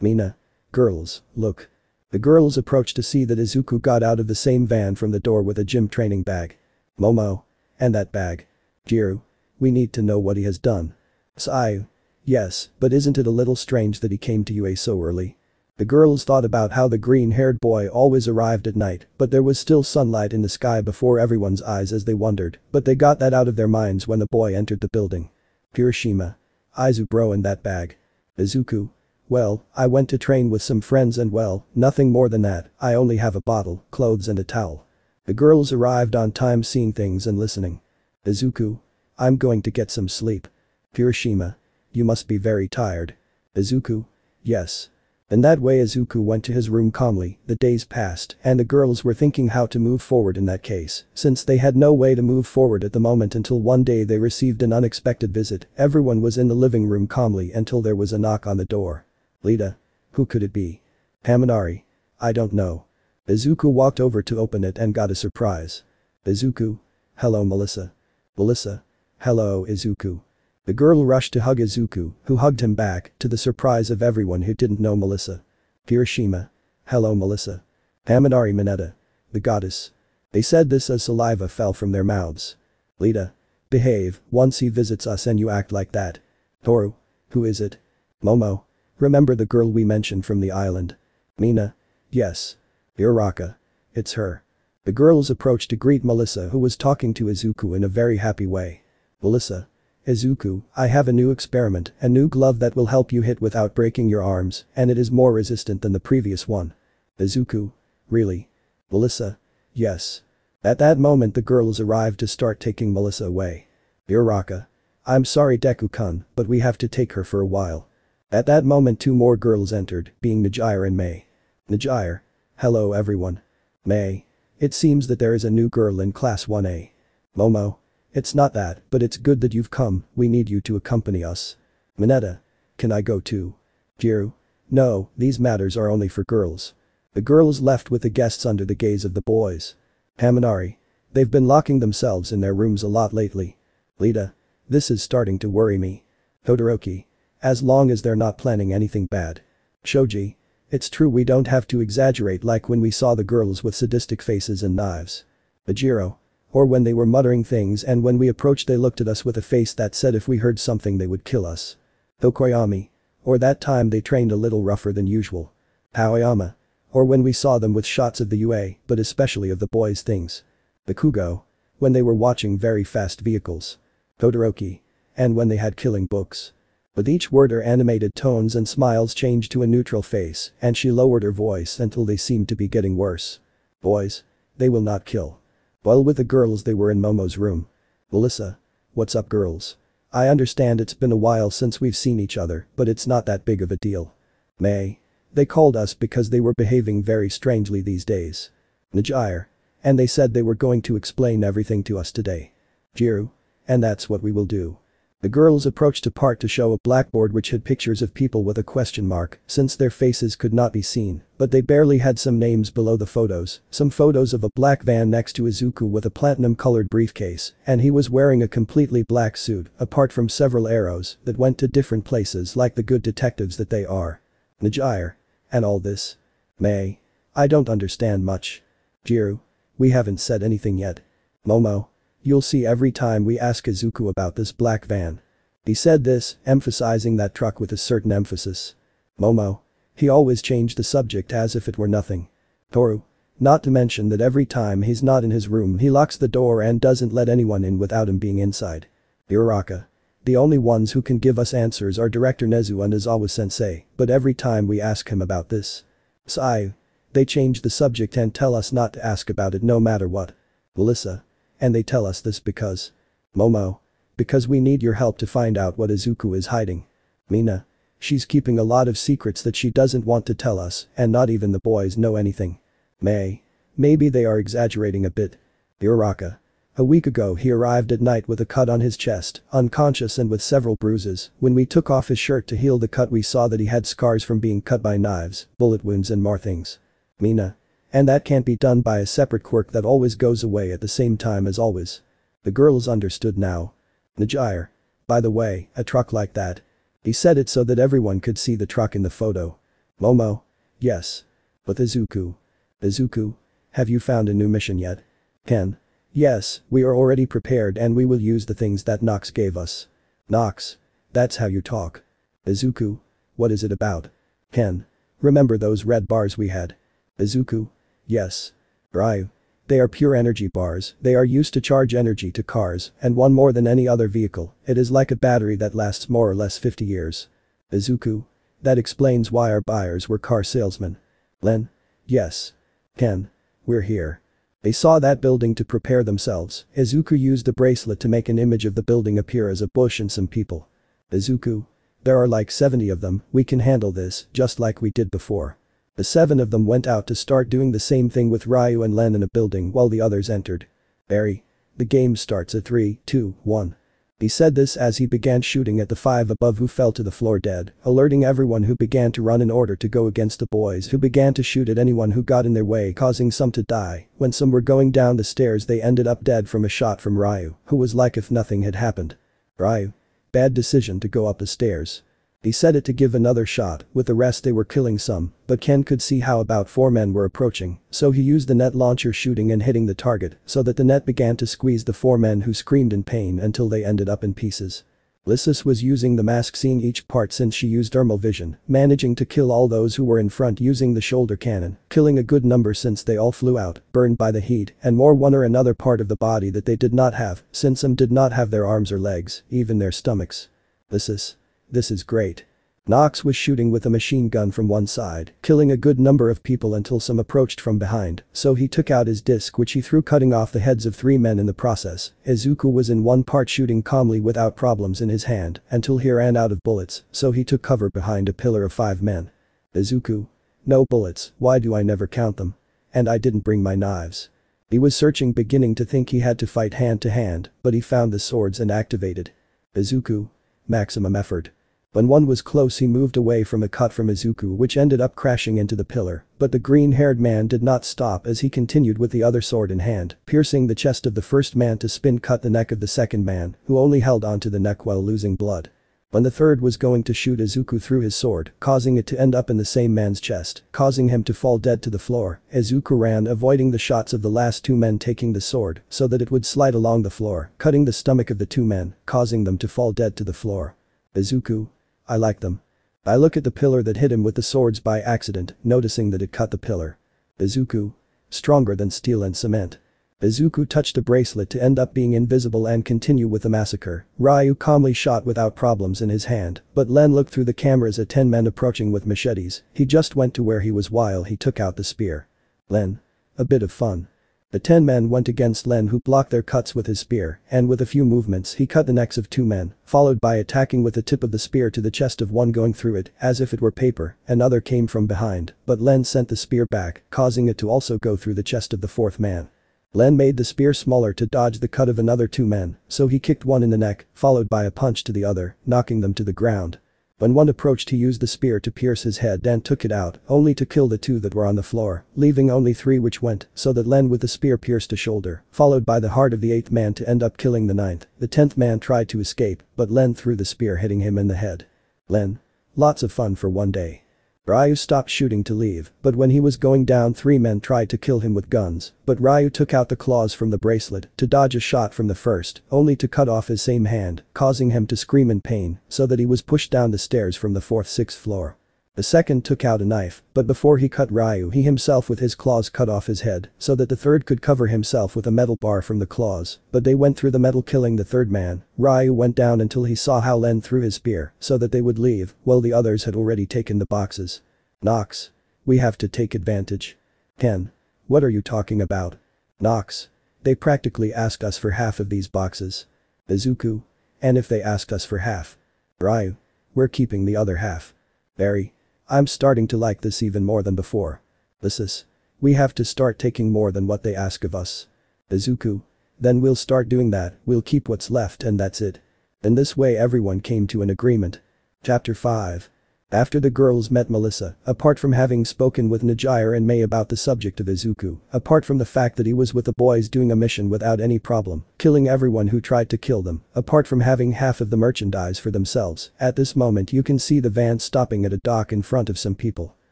Mina. Girls, look. The girls approached to see that Izuku got out of the same van from the door with a gym training bag. Momo. And that bag. Jiru. We need to know what he has done. Sayu. Yes, but isn't it a little strange that he came to UA so early? The girls thought about how the green-haired boy always arrived at night, but there was still sunlight in the sky before everyone's eyes as they wondered, but they got that out of their minds when the boy entered the building. Kirishima. Izu bro in that bag. Izuku. Well, I went to train with some friends and well, nothing more than that, I only have a bottle, clothes and a towel. The girls arrived on time seeing things and listening. Izuku. I'm going to get some sleep. Kirishima. You must be very tired. Izuku. Yes. In that way Izuku went to his room calmly, the days passed and the girls were thinking how to move forward in that case, since they had no way to move forward at the moment until one day they received an unexpected visit. Everyone was in the living room calmly until there was a knock on the door. Lita. Who could it be? Haminari. I don't know. Izuku walked over to open it and got a surprise. Izuku. Hello Melissa. Melissa. Hello Izuku. The girl rushed to hug Izuku, who hugged him back, to the surprise of everyone who didn't know Melissa. Kirishima. Hello Melissa. Haminari Mineta. The goddess. They said this as saliva fell from their mouths. Lita. Behave, once he visits us and you act like that. Toru. Who is it? Momo. Remember the girl we mentioned from the island? Mina. Yes. Uraka. It's her. The girls approached to greet Melissa who was talking to Izuku in a very happy way. Melissa. Izuku, I have a new experiment, a new glove that will help you hit without breaking your arms, and it is more resistant than the previous one. Izuku. Really? Melissa. Yes. At that moment the girls arrived to start taking Melissa away. Uraka. I'm sorry Deku-kun, but we have to take her for a while. At that moment 2 more girls entered, being Najire and May. Najire. Hello everyone. May. It seems that there is a new girl in class 1A. Momo. It's not that, but it's good that you've come, we need you to accompany us. Mineta. Can I go too? Jiru. No, these matters are only for girls. The girls left with the guests under the gaze of the boys. Haminari. They've been locking themselves in their rooms a lot lately. Lita. This is starting to worry me. Todoroki. As long as they're not planning anything bad. Shoji. It's true we don't have to exaggerate like when we saw the girls with sadistic faces and knives. Ajiro. Or when they were muttering things and when we approached they looked at us with a face that said if we heard something they would kill us. Tokoyami. Or that time they trained a little rougher than usual. Aoyama. Or when we saw them with shots of the UA, but especially of the boys' things. Bakugo. When they were watching very fast vehicles. Todoroki. And when they had killing books. With each word her animated tones and smiles changed to a neutral face and she lowered her voice until they seemed to be getting worse. Boys. They will not kill. While with the girls they were in Momo's room. Melissa. What's up girls? I understand it's been a while since we've seen each other, but it's not that big of a deal. May. They called us because they were behaving very strangely these days. Najire. And they said they were going to explain everything to us today. Jiru. And that's what we will do. The girls approached a part to show a blackboard which had pictures of people with a question mark since their faces could not be seen, but they barely had some names below the photos, some photos of a black van next to Izuku with a platinum-colored briefcase, and he was wearing a completely black suit apart from several arrows that went to different places like the good detectives that they are. Najire. And all this? May. I don't understand much. Jiru. We haven't said anything yet. Momo. You'll see every time we ask Izuku about this black van. He said this, emphasizing that truck with a certain emphasis. Momo. He always changed the subject as if it were nothing. Toru. Not to mention that every time he's not in his room he locks the door and doesn't let anyone in without him being inside. Uraraka. The only ones who can give us answers are Director Nezu and Izawa-sensei, but every time we ask him about this. Sai. They change the subject and tell us not to ask about it no matter what. Melissa. And they tell us this because. Momo. Because we need your help to find out what Izuku is hiding. Mina. She's keeping a lot of secrets that she doesn't want to tell us and not even the boys know anything. May. Maybe they are exaggerating a bit. Uraraka. A week ago he arrived at night with a cut on his chest, unconscious and with several bruises. When we took off his shirt to heal the cut we saw that he had scars from being cut by knives, bullet wounds and more things. Mina. And that can't be done by a separate quirk that always goes away at the same time as always. The girls understood now. Najire. By the way, a truck like that. He said it so that everyone could see the truck in the photo. Momo. Yes. But Izuku. Izuku. Have you found a new mission yet? Ken. Yes, we are already prepared and we will use the things that Nox gave us. Nox. That's how you talk. Izuku. What is it about? Ken. Remember those red bars we had? Izuku. Yes. Ryu. They are pure energy bars, they are used to charge energy to cars and one more than any other vehicle, it is like a battery that lasts more or less 50 years. Izuku. That explains why our buyers were car salesmen. Len. Yes. Ken. We're here. They saw that building to prepare themselves. Izuku used the bracelet to make an image of the building appear as a bush and some people. Izuku. There are like 70 of them, we can handle this, just like we did before. The 7 of them went out to start doing the same thing with Ryu and Len in a building while the others entered. Barry. The game starts at 3, 2, 1. He said this as he began shooting at the 5 above who fell to the floor dead, alerting everyone who began to run in order to go against the boys who began to shoot at anyone who got in their way, causing some to die. When some were going down the stairs they ended up dead from a shot from Ryu, who was like if nothing had happened. Ryu. Bad decision to go up the stairs. He said it to give another shot, with the rest they were killing some, but Ken could see how about 4 men were approaching, so he used the net launcher shooting and hitting the target so that the net began to squeeze the 4 men who screamed in pain until they ended up in pieces. Lysis was using the mask seeing each part since she used thermal vision, managing to kill all those who were in front using the shoulder cannon, killing a good number since they all flew out, burned by the heat, and more one or another part of the body that they did not have, since some did not have their arms or legs, even their stomachs. Lysis. This is great. Nox was shooting with a machine gun from one side, killing a good number of people until some approached from behind, so he took out his disc which he threw cutting off the heads of 3 men in the process. Izuku was in one part shooting calmly without problems in his hand until he ran out of bullets, so he took cover behind a pillar of 5 men. Izuku. No bullets, why do I never count them? And I didn't bring my knives. He was searching beginning to think he had to fight hand to hand, but he found the swords and activated. Izuku. Maximum effort. When one was close he moved away from a cut from Izuku which ended up crashing into the pillar, but the green-haired man did not stop as he continued with the other sword in hand, piercing the chest of the first man to spin cut the neck of the second man, who only held onto the neck while losing blood. When the third was going to shoot Izuku threw his sword, causing it to end up in the same man's chest, causing him to fall dead to the floor. Izuku ran avoiding the shots of the last 2 men taking the sword so that it would slide along the floor, cutting the stomach of the 2 men, causing them to fall dead to the floor. Izuku. I like them. I look at the pillar that hit him with the swords by accident, noticing that it cut the pillar. Izuku. Stronger than steel and cement. Izuku touched a bracelet to end up being invisible and continue with the massacre. Ryu calmly shot without problems in his hand, but Len looked through the cameras at 10 men approaching with machetes. He just went to where he was while he took out the spear. Len. A bit of fun. The 10 men went against Len, who blocked their cuts with his spear, and with a few movements he cut the necks of 2 men, followed by attacking with the tip of the spear to the chest of one, going through it as if it were paper. Another came from behind, but Len sent the spear back, causing it to also go through the chest of the 4th man. Len made the spear smaller to dodge the cut of another 2 men, so he kicked one in the neck, followed by a punch to the other, knocking them to the ground. When one approached, he used the spear to pierce his head and took it out, only to kill the 2 that were on the floor, leaving only 3 which went, so that Len with the spear pierced a shoulder, followed by the heart of the 8th man to end up killing the 9th. The 10th man tried to escape, but Len threw the spear, hitting him in the head. Len. Lots of fun for one day. Ryu stopped shooting to leave, but when he was going down, 3 men tried to kill him with guns, but Ryu took out the claws from the bracelet to dodge a shot from the first, only to cut off his same hand, causing him to scream in pain, so that he was pushed down the stairs from the 4th-6th floor. The second took out a knife, but before he cut Ryu, he himself with his claws cut off his head, so that the third could cover himself with a metal bar from the claws, but they went through the metal, killing the 3rd man. Ryu went down until he saw how Len threw his spear, so that they would leave, while the others had already taken the boxes. Nox. We have to take advantage. Ken. What are you talking about? Nox. They practically asked us for half of these boxes. Izuku. And if they asked us for half? Ryu. We're keeping the other half. Barry. I'm starting to like this even more than before. Lysis. We have to start taking more than what they ask of us. Izuku. Then we'll start doing that, we'll keep what's left and that's it. In this way everyone came to an agreement. Chapter 5. After the girls met Melissa, apart from having spoken with Najire and May about the subject of Izuku, apart from the fact that he was with the boys doing a mission without any problem, killing everyone who tried to kill them, apart from having half of the merchandise for themselves, at this moment you can see the van stopping at a dock in front of some people.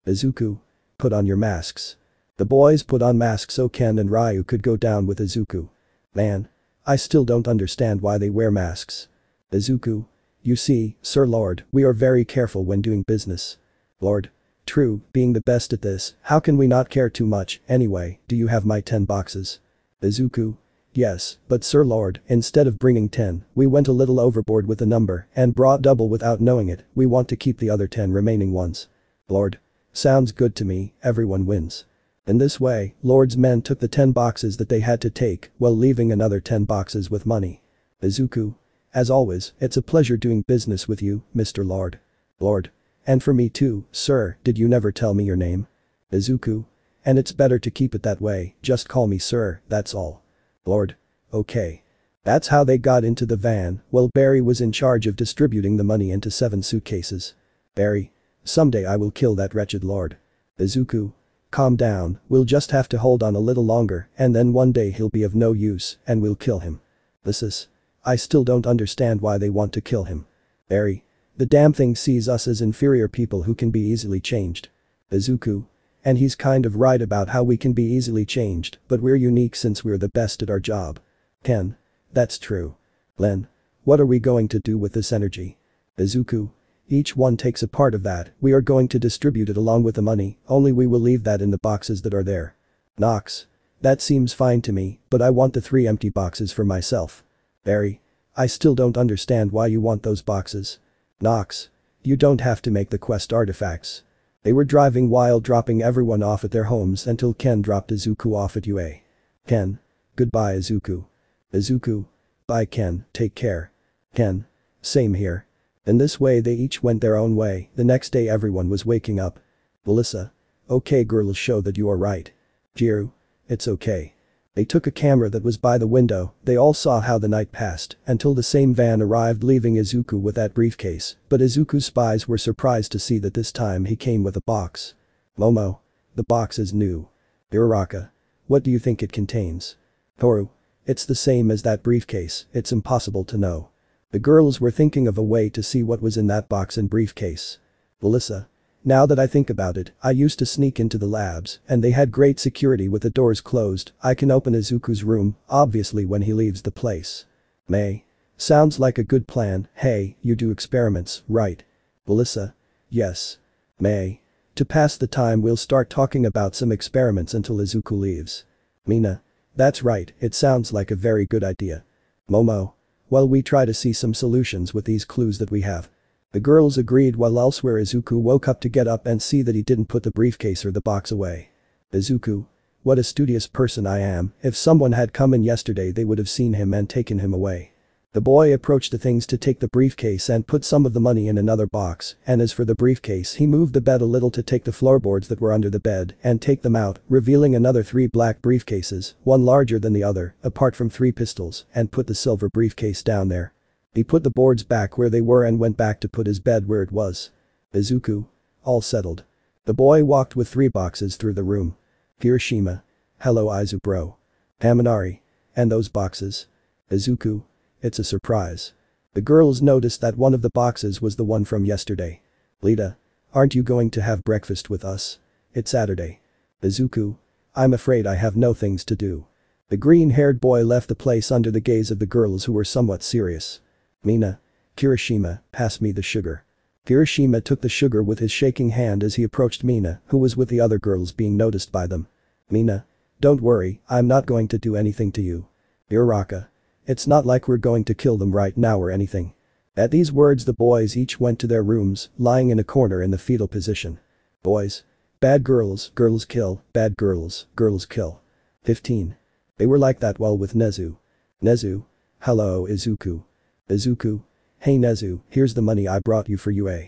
Izuku. Put on your masks. The boys put on masks so Ken and Ryu could go down with Izuku. Man. I still don't understand why they wear masks. Izuku. You see, Sir Lord, we are very careful when doing business. Lord. True, being the best at this, how can we not care too much? Anyway, do you have my 10 boxes? Izuku. Yes, but Sir Lord, instead of bringing 10, we went a little overboard with the number and brought double without knowing it. We want to keep the other 10 remaining ones. Lord. Sounds good to me, everyone wins. In this way, Lord's men took the 10 boxes that they had to take, while leaving another 10 boxes with money. Izuku. As always, it's a pleasure doing business with you, Mr. Lord. Lord. And for me too, sir, did you never tell me your name? Izuku. And it's better to keep it that way, just call me sir, that's all. Lord. Okay. That's how they got into the van, while Barry was in charge of distributing the money into 7 suitcases. Barry. Someday I will kill that wretched lord. Izuku. Calm down, we'll just have to hold on a little longer, and then one day he'll be of no use, and we'll kill him. Lysis. I still don't understand why they want to kill him. Barry. The damn thing sees us as inferior people who can be easily changed. Izuku. And he's kind of right about how we can be easily changed, but we're unique since we're the best at our job. Ken. That's true. Len. What are we going to do with this energy? Izuku. Each one takes a part of that, we are going to distribute it along with the money, only we will leave that in the boxes that are there. Nox. That seems fine to me, but I want the 3 empty boxes for myself. Barry. I still don't understand why you want those boxes. Nox. You don't have to make the quest artifacts. They were driving while dropping everyone off at their homes until Ken dropped Izuku off at UA. Ken. Goodbye Izuku. Izuku. Bye Ken, take care. Ken. Same here. In this way they each went their own way. The next day everyone was waking up. Melissa. Okay girls, show that you are right. Jiru. It's okay. They took a camera that was by the window, they all saw how the night passed, until the same van arrived leaving Izuku with that briefcase, but Izuku's spies were surprised to see that this time he came with a box. Momo. The box is new. Uraraka. What do you think it contains? Toru. It's the same as that briefcase, it's impossible to know. The girls were thinking of a way to see what was in that box and briefcase. Melissa. Now that I think about it, I used to sneak into the labs, and they had great security with the doors closed. I can open Izuku's room, obviously when he leaves the place. May. Sounds like a good plan. Hey, you do experiments, right? Melissa. Yes. May. To pass the time we'll start talking about some experiments until Izuku leaves. Mina. That's right, it sounds like a very good idea. Momo. Well, we try to see some solutions with these clues that we have. The girls agreed while elsewhere Izuku woke up to get up and see that he didn't put the briefcase or the box away. Izuku. What a studious person I am, if someone had come in yesterday they would have seen him and taken him away. The boy approached the things to take the briefcase and put some of the money in another box, and as for the briefcase he moved the bed a little to take the floorboards that were under the bed and take them out, revealing another 3 black briefcases, one larger than the other, apart from 3 pistols, and put the silver briefcase down there. He put the boards back where they were and went back to put his bed where it was. Izuku. All settled. The boy walked with 3 boxes through the room. Hiroshima. Hello Izu bro. Haminari. And those boxes? Izuku. It's a surprise. The girls noticed that one of the boxes was the one from yesterday. Lita. Aren't you going to have breakfast with us? It's Saturday. Izuku. I'm afraid I have no things to do. The green-haired boy left the place under the gaze of the girls who were somewhat serious. Mina. Kirishima, pass me the sugar. Kirishima took the sugar with his shaking hand as he approached Mina, who was with the other girls being noticed by them. Mina. Don't worry, I'm not going to do anything to you. Uraraka. It's not like we're going to kill them right now or anything. At these words the boys each went to their rooms, lying in a corner in the fetal position. Boys. Bad girls, girls kill, bad girls, girls kill. 15. They were like that while with Nezu. Nezu. Hello Izuku. Izuku. Hey Nezu, here's the money I brought you for UA.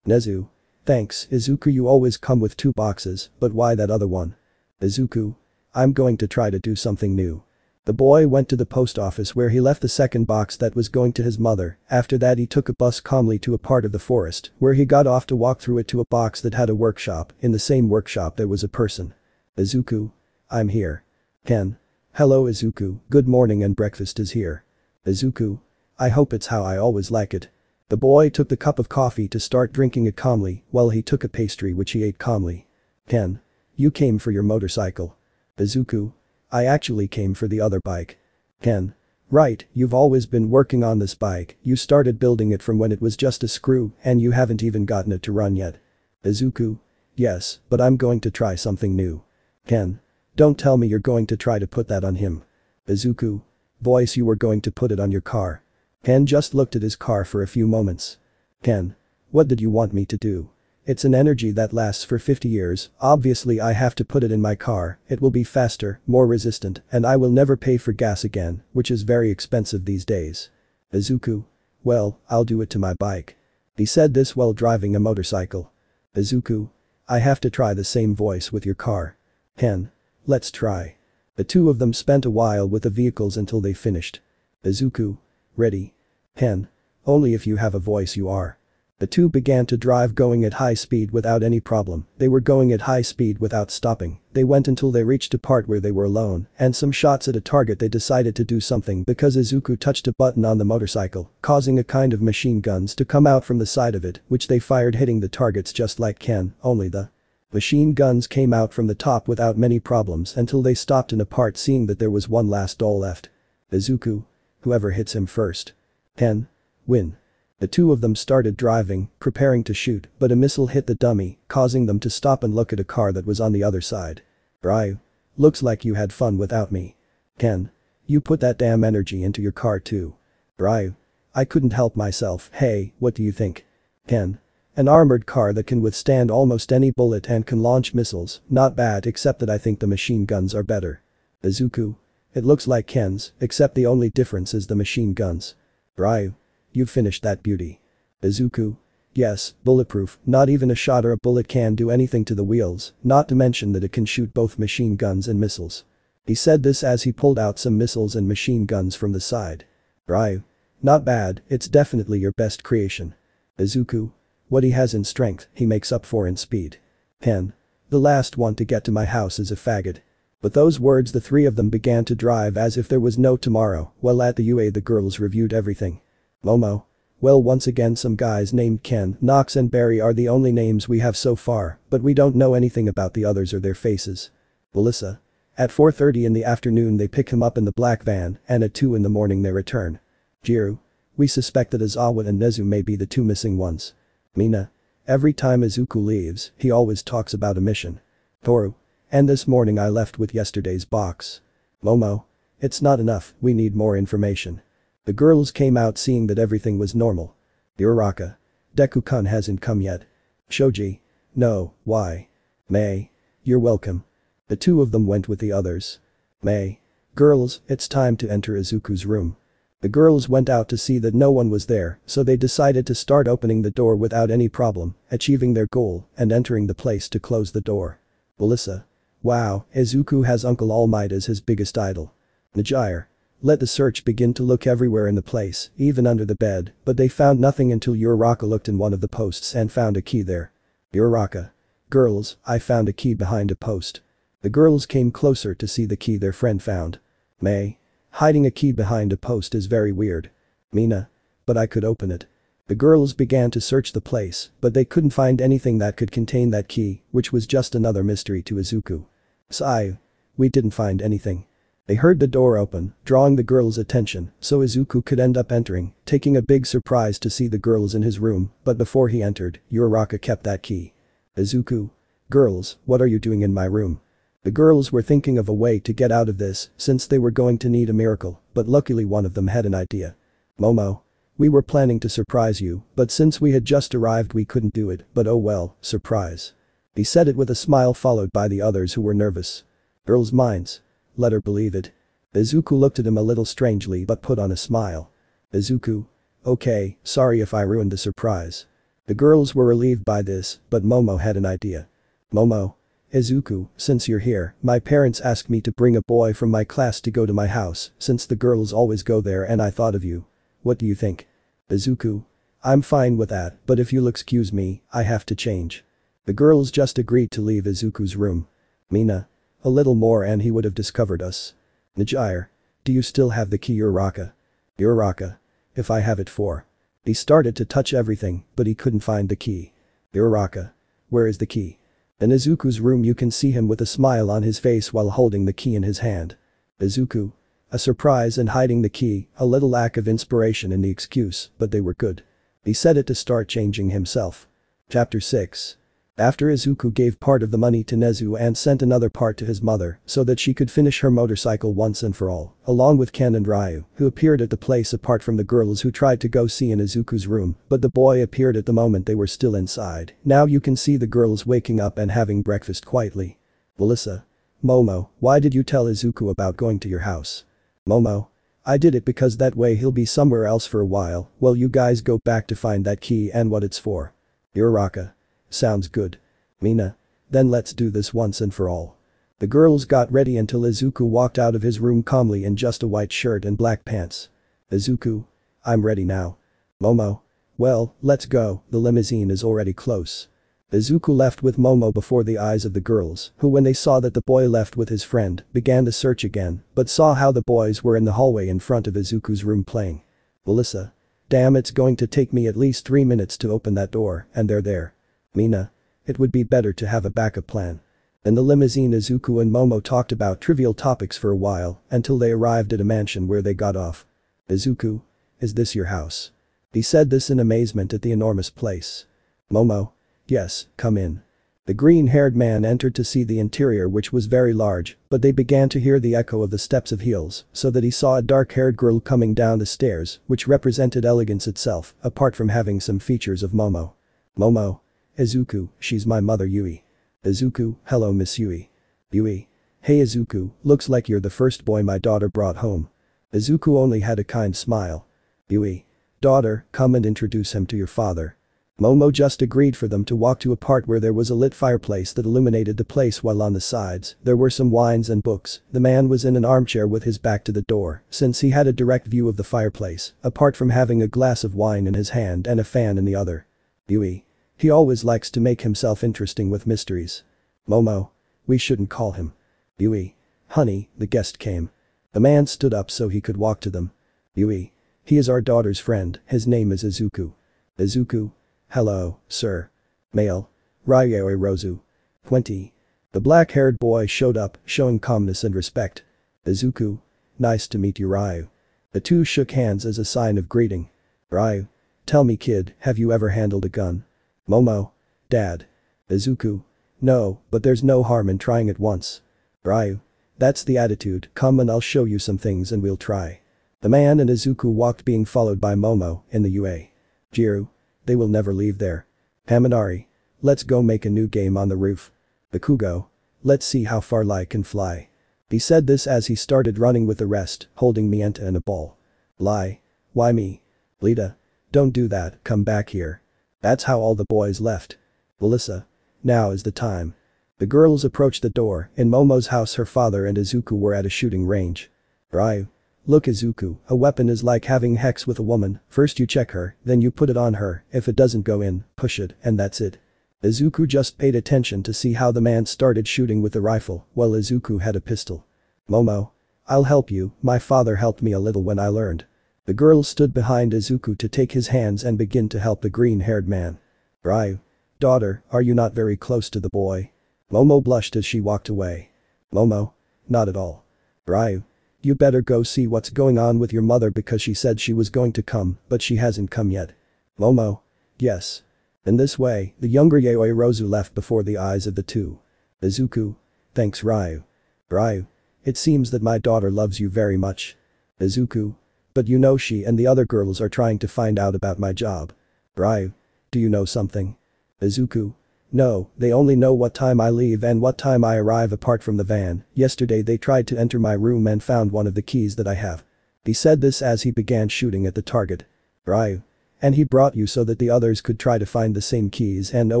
Nezu. Thanks Izuku, you always come with 2 boxes, but why that other one? Izuku. I'm going to try to do something new. The boy went to the post office where he left the second box that was going to his mother. After that he took a bus calmly to a part of the forest where he got off to walk through it to a box that had a workshop. In the same workshop there was a person. Izuku. I'm here. Ken. Hello Izuku, good morning and breakfast is here. Izuku. I hope it's how I always like it. The boy took the cup of coffee to start drinking it calmly while he took a pastry which he ate calmly. Ken. You came for your motorcycle. Izuku. I actually came for the other bike. Ken. Right, you've always been working on this bike, you started building it from when it was just a screw and you haven't even gotten it to run yet. Izuku. Yes, but I'm going to try something new. Ken. Don't tell me you're going to try to put that on him. Izuku. Voice, you were going to put it on your car. Ken just looked at his car for a few moments. Ken. What did you want me to do? It's an energy that lasts for 50 years, obviously I have to put it in my car, it will be faster, more resistant, and I will never pay for gas again, which is very expensive these days. Izuku. Well, I'll do it to my bike. He said this while driving a motorcycle. Izuku. I have to try the same voice with your car. Ken. Let's try. The two of them spent a while with the vehicles until they finished. Izuku. Ready. Ken. Only if you have a voice you are. The two began to drive going at high speed without any problem, they were going at high speed without stopping, they went until they reached a part where they were alone, and some shots at a target they decided to do something because Izuku touched a button on the motorcycle, causing a kind of machine guns to come out from the side of it, which they fired hitting the targets just like Ken, only the machine guns came out from the top without many problems until they stopped in a part seeing that there was one last doll left. Izuku. Whoever hits him first. Ken. Win. The two of them started driving, preparing to shoot, but a missile hit the dummy, causing them to stop and look at a car that was on the other side. Ryu. Looks like you had fun without me. Ken. You put that damn energy into your car too. Ryu. I couldn't help myself, hey, what do you think? Ken. An armored car that can withstand almost any bullet and can launch missiles, not bad except that I think the machine guns are better. Izuku. It looks like Ken's, except the only difference is the machine guns. Ryu. You finished that beauty. Izuku. Yes, bulletproof, not even a shot or a bullet can do anything to the wheels, not to mention that it can shoot both machine guns and missiles. He said this as he pulled out some missiles and machine guns from the side. Ryu. Not bad, it's definitely your best creation. Izuku. What he has in strength, he makes up for in speed. Ken. The last one to get to my house is a faggot. With those words the three of them began to drive as if there was no tomorrow, while at the UA the girls reviewed everything. Momo. Well, once again some guys named Ken, Nox and Barry are the only names we have so far, but we don't know anything about the others or their faces. Melissa. At 4:30 in the afternoon they pick him up in the black van, and at 2 in the morning they return. Jiru. We suspect that Izawa and Nezu may be the two missing ones. Mina. Every time Izuku leaves, he always talks about a mission. Toru. And this morning I left with yesterday's box. Momo. It's not enough, we need more information. The girls came out seeing that everything was normal. Uraraka. Deku-kun hasn't come yet. Shoji. No, why? May. You're welcome. The two of them went with the others. May. Girls, it's time to enter Izuku's room. The girls went out to see that no one was there, so they decided to start opening the door without any problem, achieving their goal and entering the place to close the door. Melissa. Wow, Izuku has Uncle All Might as his biggest idol. Najire. Let the search begin to look everywhere in the place, even under the bed, but they found nothing until Uraraka looked in one of the posts and found a key there. Uraraka. Girls, I found a key behind a post. The girls came closer to see the key their friend found. May. Hiding a key behind a post is very weird. Mina. But I could open it. The girls began to search the place, but they couldn't find anything that could contain that key, which was just another mystery to Izuku. Sai. We didn't find anything. They heard the door open, drawing the girls' attention, so Izuku could end up entering, taking a big surprise to see the girls in his room, but before he entered, Uraraka kept that key. Izuku. Girls, what are you doing in my room? The girls were thinking of a way to get out of this, since they were going to need a miracle, but luckily one of them had an idea. Momo. We were planning to surprise you, but since we had just arrived we couldn't do it, but oh well, surprise. He said it with a smile followed by the others who were nervous. Girls' minds. Let her believe it. Izuku looked at him a little strangely but put on a smile. Izuku. Okay, sorry if I ruined the surprise. The girls were relieved by this, but Momo had an idea. Momo. Izuku, since you're here, my parents asked me to bring a boy from my class to go to my house, since the girls always go there and I thought of you. What do you think? Izuku. I'm fine with that, but if you'll excuse me, I have to change. The girls just agreed to leave Izuku's room. Mina. A little more and he would have discovered us. Najire. Do you still have the key, Uraraka? Uraraka. If I have it for. He started to touch everything, but he couldn't find the key. Uraraka. Where is the key? In Izuku's room you can see him with a smile on his face while holding the key in his hand. Izuku. A surprise and hiding the key, a little lack of inspiration in the excuse, but they were good. He said it to start changing himself. Chapter 6. After Izuku gave part of the money to Nezu and sent another part to his mother so that she could finish her motorcycle once and for all, along with Ken and Ryu, who appeared at the place apart from the girls who tried to go see in Izuku's room, but the boy appeared at the moment they were still inside. Now you can see the girls waking up and having breakfast quietly. Melissa. Momo, why did you tell Izuku about going to your house? Momo. I did it because that way he'll be somewhere else for a while while you guys go back to find that key and what it's for. Uraraka. Sounds good. Mina. Then let's do this once and for all. The girls got ready until Izuku walked out of his room calmly in just a white shirt and black pants. Izuku. I'm ready now. Momo. Well, let's go, the limousine is already close. Izuku left with Momo before the eyes of the girls, who when they saw that the boy left with his friend, began to search again, but saw how the boys were in the hallway in front of Izuku's room playing. Melissa. Damn, it's going to take me at least 3 minutes to open that door, and they're there. Mina. It would be better to have a backup plan. In the limousine Izuku and Momo talked about trivial topics for a while until they arrived at a mansion where they got off. Izuku. Is this your house? He said this in amazement at the enormous place. Momo. Yes, come in. The green-haired man entered to see the interior which was very large, but they began to hear the echo of the steps of heels so that he saw a dark-haired girl coming down the stairs which represented elegance itself apart from having some features of Momo. Momo. Izuku, she's my mother Yui. Izuku, hello Miss Yui. Yui. Hey Izuku, looks like you're the first boy my daughter brought home. Izuku only had a kind smile. Yui. Daughter, come and introduce him to your father. Momo just agreed for them to walk to a part where there was a lit fireplace that illuminated the place while on the sides there were some wines and books. The man was in an armchair with his back to the door since he had a direct view of the fireplace apart from having a glass of wine in his hand and a fan in the other. Yui. He always likes to make himself interesting with mysteries. Momo. We shouldn't call him. Yui. Honey, the guest came. The man stood up so he could walk to them. Yui. He is our daughter's friend, his name is Izuku. Izuku. Hello, sir. Male. Ryoi Rozu. 20. The black-haired boy showed up, showing calmness and respect. Izuku. Nice to meet you Ryu. The two shook hands as a sign of greeting. Ryu. Tell me kid, have you ever handled a gun? Momo. Dad. Izuku. No, but there's no harm in trying it once. Ryu. That's the attitude, come and I'll show you some things and we'll try. The man and Izuku walked being followed by Momo in the UA. Jiru. They will never leave there. Haminari. Let's go make a new game on the roof. Bakugo. Let's see how far Lai can fly. He said this as he started running with the rest, holding Mienta and a ball. Lai. Why me? Lita. Don't do that, come back here. That's how all the boys left. Melissa. Now is the time. The girls approached the door. In Momo's house her father and Izuku were at a shooting range. Ryu. Look Izuku, a weapon is like having hex with a woman, first you check her, then you put it on her, if it doesn't go in, push it, and that's it. Izuku just paid attention to see how the man started shooting with the rifle, while Izuku had a pistol. Momo. I'll help you, my father helped me a little when I learned. The girl stood behind Izuku to take his hands and begin to help the green-haired man. Ryu. Daughter, are you not very close to the boy? Momo blushed as she walked away. Momo. Not at all. Ryu. You better go see what's going on with your mother because she said she was going to come, but she hasn't come yet. Momo. Yes. In this way, the younger Yaoi Rozu left before the eyes of the two. Izuku. Thanks Ryu. Ryu. It seems that my daughter loves you very much. Izuku. But you know she and the other girls are trying to find out about my job. Ryu. Do you know something? Izuku. No, they only know what time I leave and what time I arrive apart from the van. Yesterday they tried to enter my room and found one of the keys that I have. He said this as he began shooting at the target. Ryu. And he brought you so that the others could try to find the same keys and know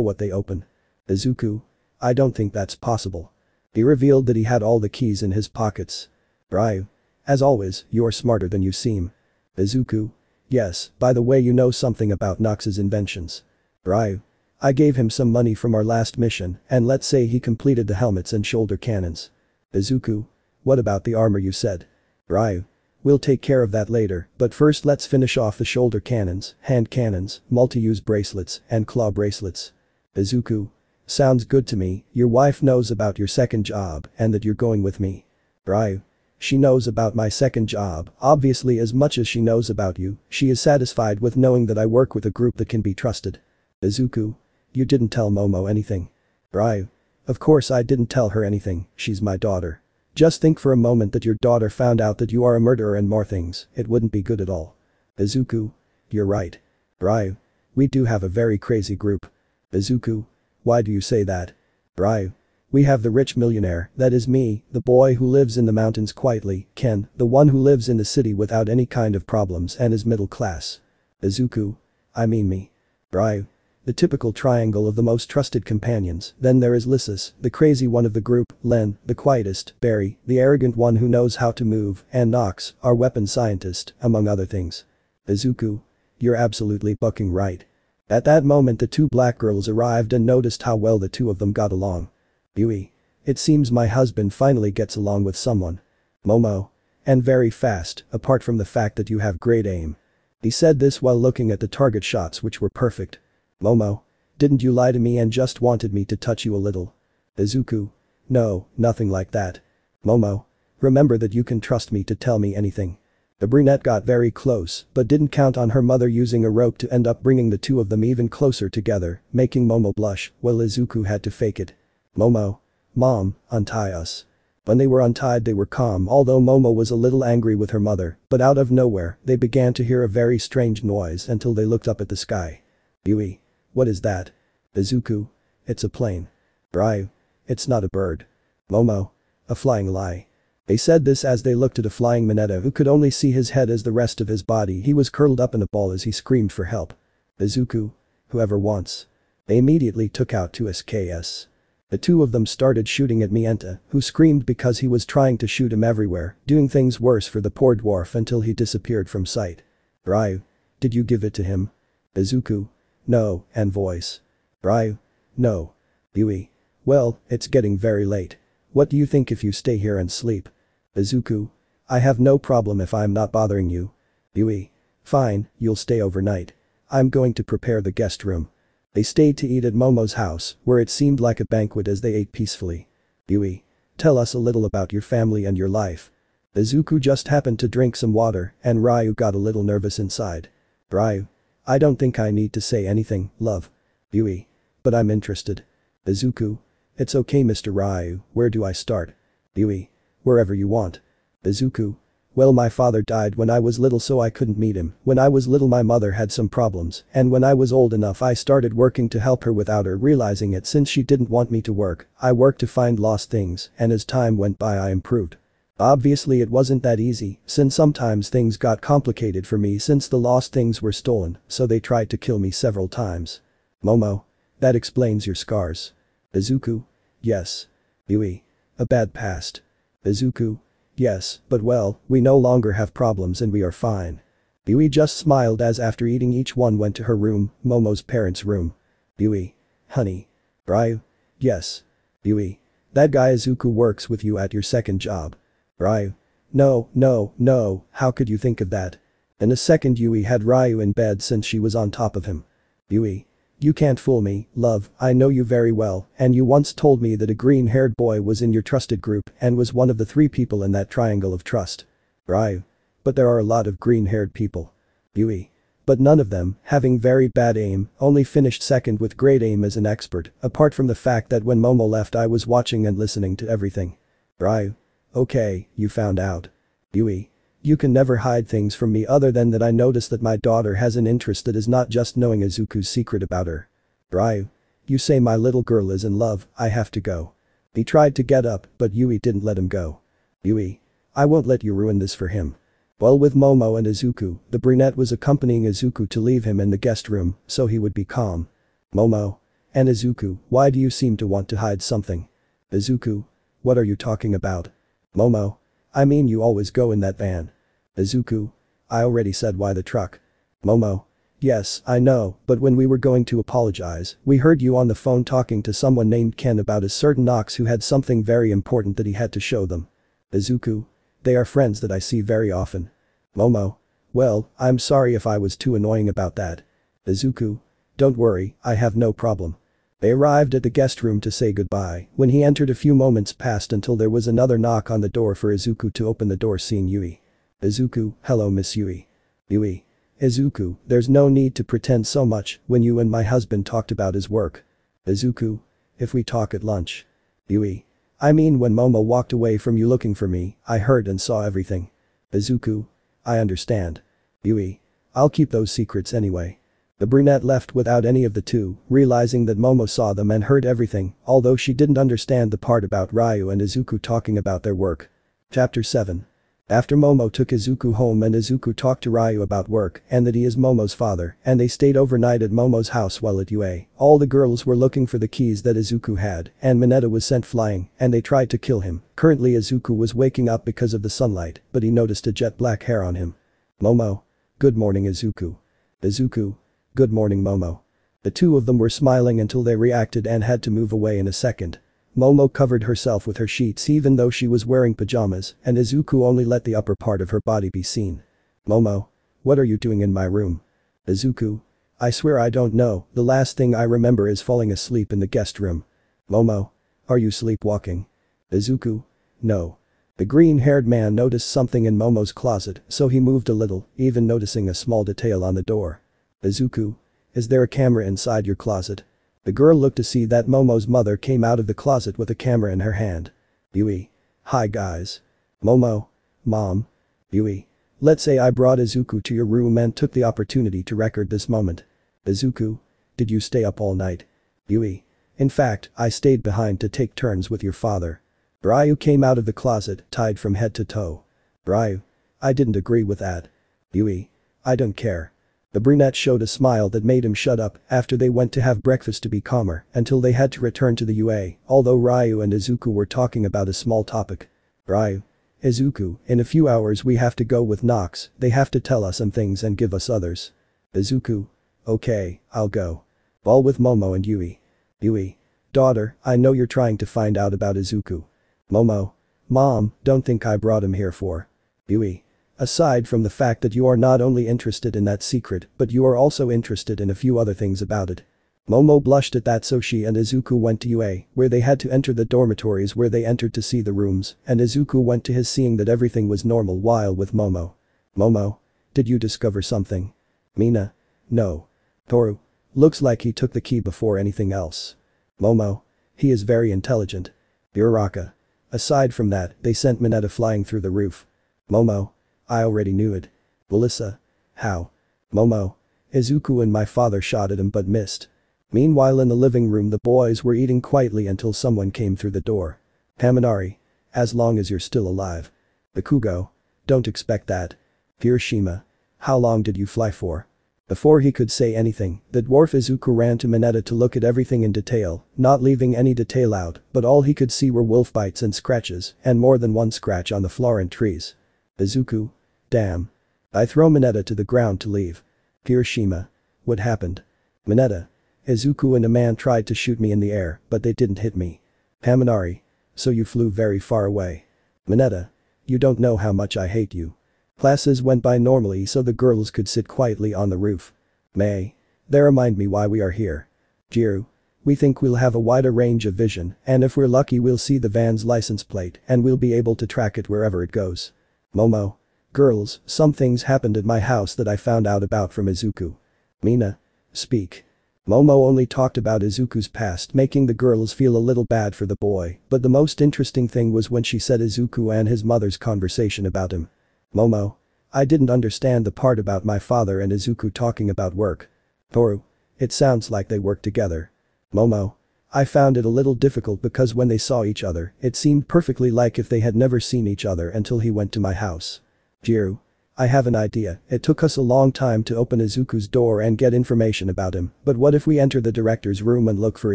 what they open. Izuku. I don't think that's possible. He revealed that he had all the keys in his pockets. Ryu. As always, you're smarter than you seem. Izuku. Yes, by the way you know something about Nox's inventions. Ryu. I gave him some money from our last mission, and let's say he completed the helmets and shoulder cannons. Izuku. What about the armor you said? Ryu. We'll take care of that later, but first let's finish off the shoulder cannons, hand cannons, multi-use bracelets, and claw bracelets. Izuku. Sounds good to me, your wife knows about your second job and that you're going with me. Ryu. She knows about my second job, obviously as much as she knows about you, she is satisfied with knowing that I work with a group that can be trusted. Izuku. You didn't tell Momo anything. Ryu. Of course I didn't tell her anything, she's my daughter. Just think for a moment that your daughter found out that you are a murderer and more things, it wouldn't be good at all. Izuku. You're right. Ryu. We do have a very crazy group. Izuku. Why do you say that? Ryu. We have the rich millionaire, that is me, the boy who lives in the mountains quietly, Ken, the one who lives in the city without any kind of problems and is middle class. Izuku. I mean me. Ryu. The typical triangle of the most trusted companions, then there is Lysis, the crazy one of the group, Len, the quietest, Barry, the arrogant one who knows how to move, and Nox, our weapons scientist, among other things. Izuku. You're absolutely fucking right. At that moment the two black girls arrived and noticed how well the two of them got along. Yui. It seems my husband finally gets along with someone. Momo. And very fast, apart from the fact that you have great aim. He said this while looking at the target shots which were perfect. Momo. Didn't you lie to me and just wanted me to touch you a little? Izuku. No, nothing like that. Momo. Remember that you can trust me to tell me anything. The brunette got very close but didn't count on her mother using a rope to end up bringing the two of them even closer together, making Momo blush, while Izuku had to fake it. Momo. Mom, untie us. When they were untied they were calm although Momo was a little angry with her mother, but out of nowhere they began to hear a very strange noise until they looked up at the sky. Yui. What is that? Izuku. It's a plane. Ryu. It's not a bird. Momo. A flying lie. They said this as they looked at a flying Mineta who could only see his head as the rest of his body. He was curled up in a ball as he screamed for help. Izuku. Whoever wants. They immediately took out two SKS. The two of them started shooting at Mienta, who screamed because he was trying to shoot him everywhere, doing things worse for the poor dwarf until he disappeared from sight. Ryu. Did you give it to him? Izuku. No, and voice. Ryu. No. Yui. Well, it's getting very late. What do you think if you stay here and sleep? Izuku. I have no problem if I'm not bothering you. Yui. Fine, you'll stay overnight. I'm going to prepare the guest room. They stayed to eat at Momo's house, where it seemed like a banquet as they ate peacefully. Yui. Tell us a little about your family and your life. Izuku just happened to drink some water, and Ryu got a little nervous inside. Ryu. I don't think I need to say anything, love. Yui. But I'm interested. Izuku. It's okay Mr. Ryu, where do I start? Yui. Wherever you want. Izuku. Well, my father died when I was little, so I couldn't meet him. When I was little my mother had some problems, and when I was old enough I started working to help her without her realizing it. Since she didn't want me to work, I worked to find lost things, and as time went by I improved. Obviously it wasn't that easy, since sometimes things got complicated for me since the lost things were stolen, so they tried to kill me several times. Momo. That explains your scars. Izuku. Yes. Yui. A bad past. Izuku. Yes, but well, we no longer have problems and we are fine. Yui just smiled as after eating each one went to her room, Momo's parents' room. Yui. Honey. Ryu. Yes. Yui. That guy Izuku works with you at your second job. Ryu. No, no, no, how could you think of that? In a second Yui had Ryu in bed since she was on top of him. Yui. You can't fool me, love, I know you very well, and you once told me that a green-haired boy was in your trusted group and was one of the 3 people in that triangle of trust. Ryu. But there are a lot of green-haired people. Yui. But none of them, having very bad aim, only finished second with great aim as an expert, apart from the fact that when Momo left I was watching and listening to everything. Ryu. Okay, you found out. Yui. You can never hide things from me other than that I noticed that my daughter has an interest that is not just knowing Izuku's secret about her. Ryu. You say my little girl is in love, I have to go. He tried to get up, but Yui didn't let him go. Yui. I won't let you ruin this for him. Well, with Momo and Izuku, the brunette was accompanying Izuku to leave him in the guest room, so he would be calm. Momo. And Izuku, why do you seem to want to hide something? Izuku. What are you talking about? Momo. I mean you always go in that van. Izuku. I already said why the truck. Momo. Yes, I know, but when we were going to apologize, we heard you on the phone talking to someone named Ken about a certain Nox who had something very important that he had to show them. Izuku. They are friends that I see very often. Momo. Well, I'm sorry if I was too annoying about that. Izuku. Don't worry, I have no problem. They arrived at the guest room to say goodbye. When he entered a few moments passed until there was another knock on the door for Izuku to open the door seeing Yui. Izuku, hello Miss Yui. Yui. Izuku, there's no need to pretend so much when you and my husband talked about his work. Izuku. If we talk at lunch. Yui. I mean when Momo walked away from you looking for me, I heard and saw everything. Izuku. I understand. Yui. I'll keep those secrets anyway. The brunette left without any of the two, realizing that Momo saw them and heard everything, although she didn't understand the part about Ryu and Izuku talking about their work. Chapter 7. After Momo took Izuku home and Izuku talked to Ryu about work and that he is Momo's father and they stayed overnight at Momo's house while at UA, all the girls were looking for the keys that Izuku had and Mineta was sent flying and they tried to kill him. Currently Izuku was waking up because of the sunlight, but he noticed a jet black hair on him. Momo. Good morning Izuku. Izuku. Good morning Momo. The two of them were smiling until they reacted and had to move away in a second. Momo covered herself with her sheets even though she was wearing pajamas and Izuku only let the upper part of her body be seen. Momo. What are you doing in my room? Izuku. I swear I don't know, the last thing I remember is falling asleep in the guest room. Momo. Are you sleepwalking? Izuku. No. The green-haired man noticed something in Momo's closet, so he moved a little, even noticing a small detail on the door. Izuku. Is there a camera inside your closet? The girl looked to see that Momo's mother came out of the closet with a camera in her hand. Yui. Hi guys. Momo. Mom. Yui. Let's say I brought Izuku to your room and took the opportunity to record this moment. Izuku. Did you stay up all night? Yui. In fact, I stayed behind to take turns with your father. Ryu came out of the closet, tied from head to toe. Ryu. I didn't agree with that. Yui. I don't care. The brunette showed a smile that made him shut up after they went to have breakfast to be calmer until they had to return to the UA, although Ryu and Izuku were talking about a small topic. Ryu. Izuku, in a few hours we have to go with Nox, they have to tell us some things and give us others. Izuku. Okay, I'll go. Ball with Momo and Yui. Yui. Daughter, I know you're trying to find out about Izuku. Momo. Mom, don't think I brought him here for. Yui. Aside from the fact that you are not only interested in that secret, but you are also interested in a few other things about it. Momo blushed at that, so she and Izuku went to UA, where they had to enter the dormitories where they entered to see the rooms, and Izuku went to his seeing that everything was normal while with Momo. Momo. Did you discover something? Mina. No. Toru. Looks like he took the key before anything else. Momo. He is very intelligent. Uraraka. Aside from that, they sent Mineta flying through the roof. Momo. I already knew it. Melissa. How? Momo. Izuku and my father shot at him but missed. Meanwhile in the living room the boys were eating quietly until someone came through the door. Haminari. As long as you're still alive. Bakugo. Don't expect that. Hiroshima. How long did you fly for? Before he could say anything, the dwarf Izuku ran to Mineta to look at everything in detail, not leaving any detail out, but all he could see were wolf bites and scratches, and more than one scratch on the floor and trees. Izuku. Damn. I throw Mineta to the ground to leave. Hiroshima. What happened? Mineta. Izuku and a man tried to shoot me in the air, but they didn't hit me. Haminari. So you flew very far away. Mineta. You don't know how much I hate you. Classes went by normally so the girls could sit quietly on the roof. May. They remind me why we are here. Jiru. We think we'll have a wider range of vision, and if we're lucky we'll see the van's license plate and we'll be able to track it wherever it goes. Momo. Girls, some things happened at my house that I found out about from Izuku. Mina. Speak. Momo only talked about Izuku's past, making the girls feel a little bad for the boy, but the most interesting thing was when she said Izuku and his mother's conversation about him. Momo. I didn't understand the part about my father and Izuku talking about work. Toru. It sounds like they work together. Momo. I found it a little difficult because when they saw each other, it seemed perfectly like if they had never seen each other until he went to my house. Jiru. I have an idea, it took us a long time to open Izuku's door and get information about him, but what if we enter the director's room and look for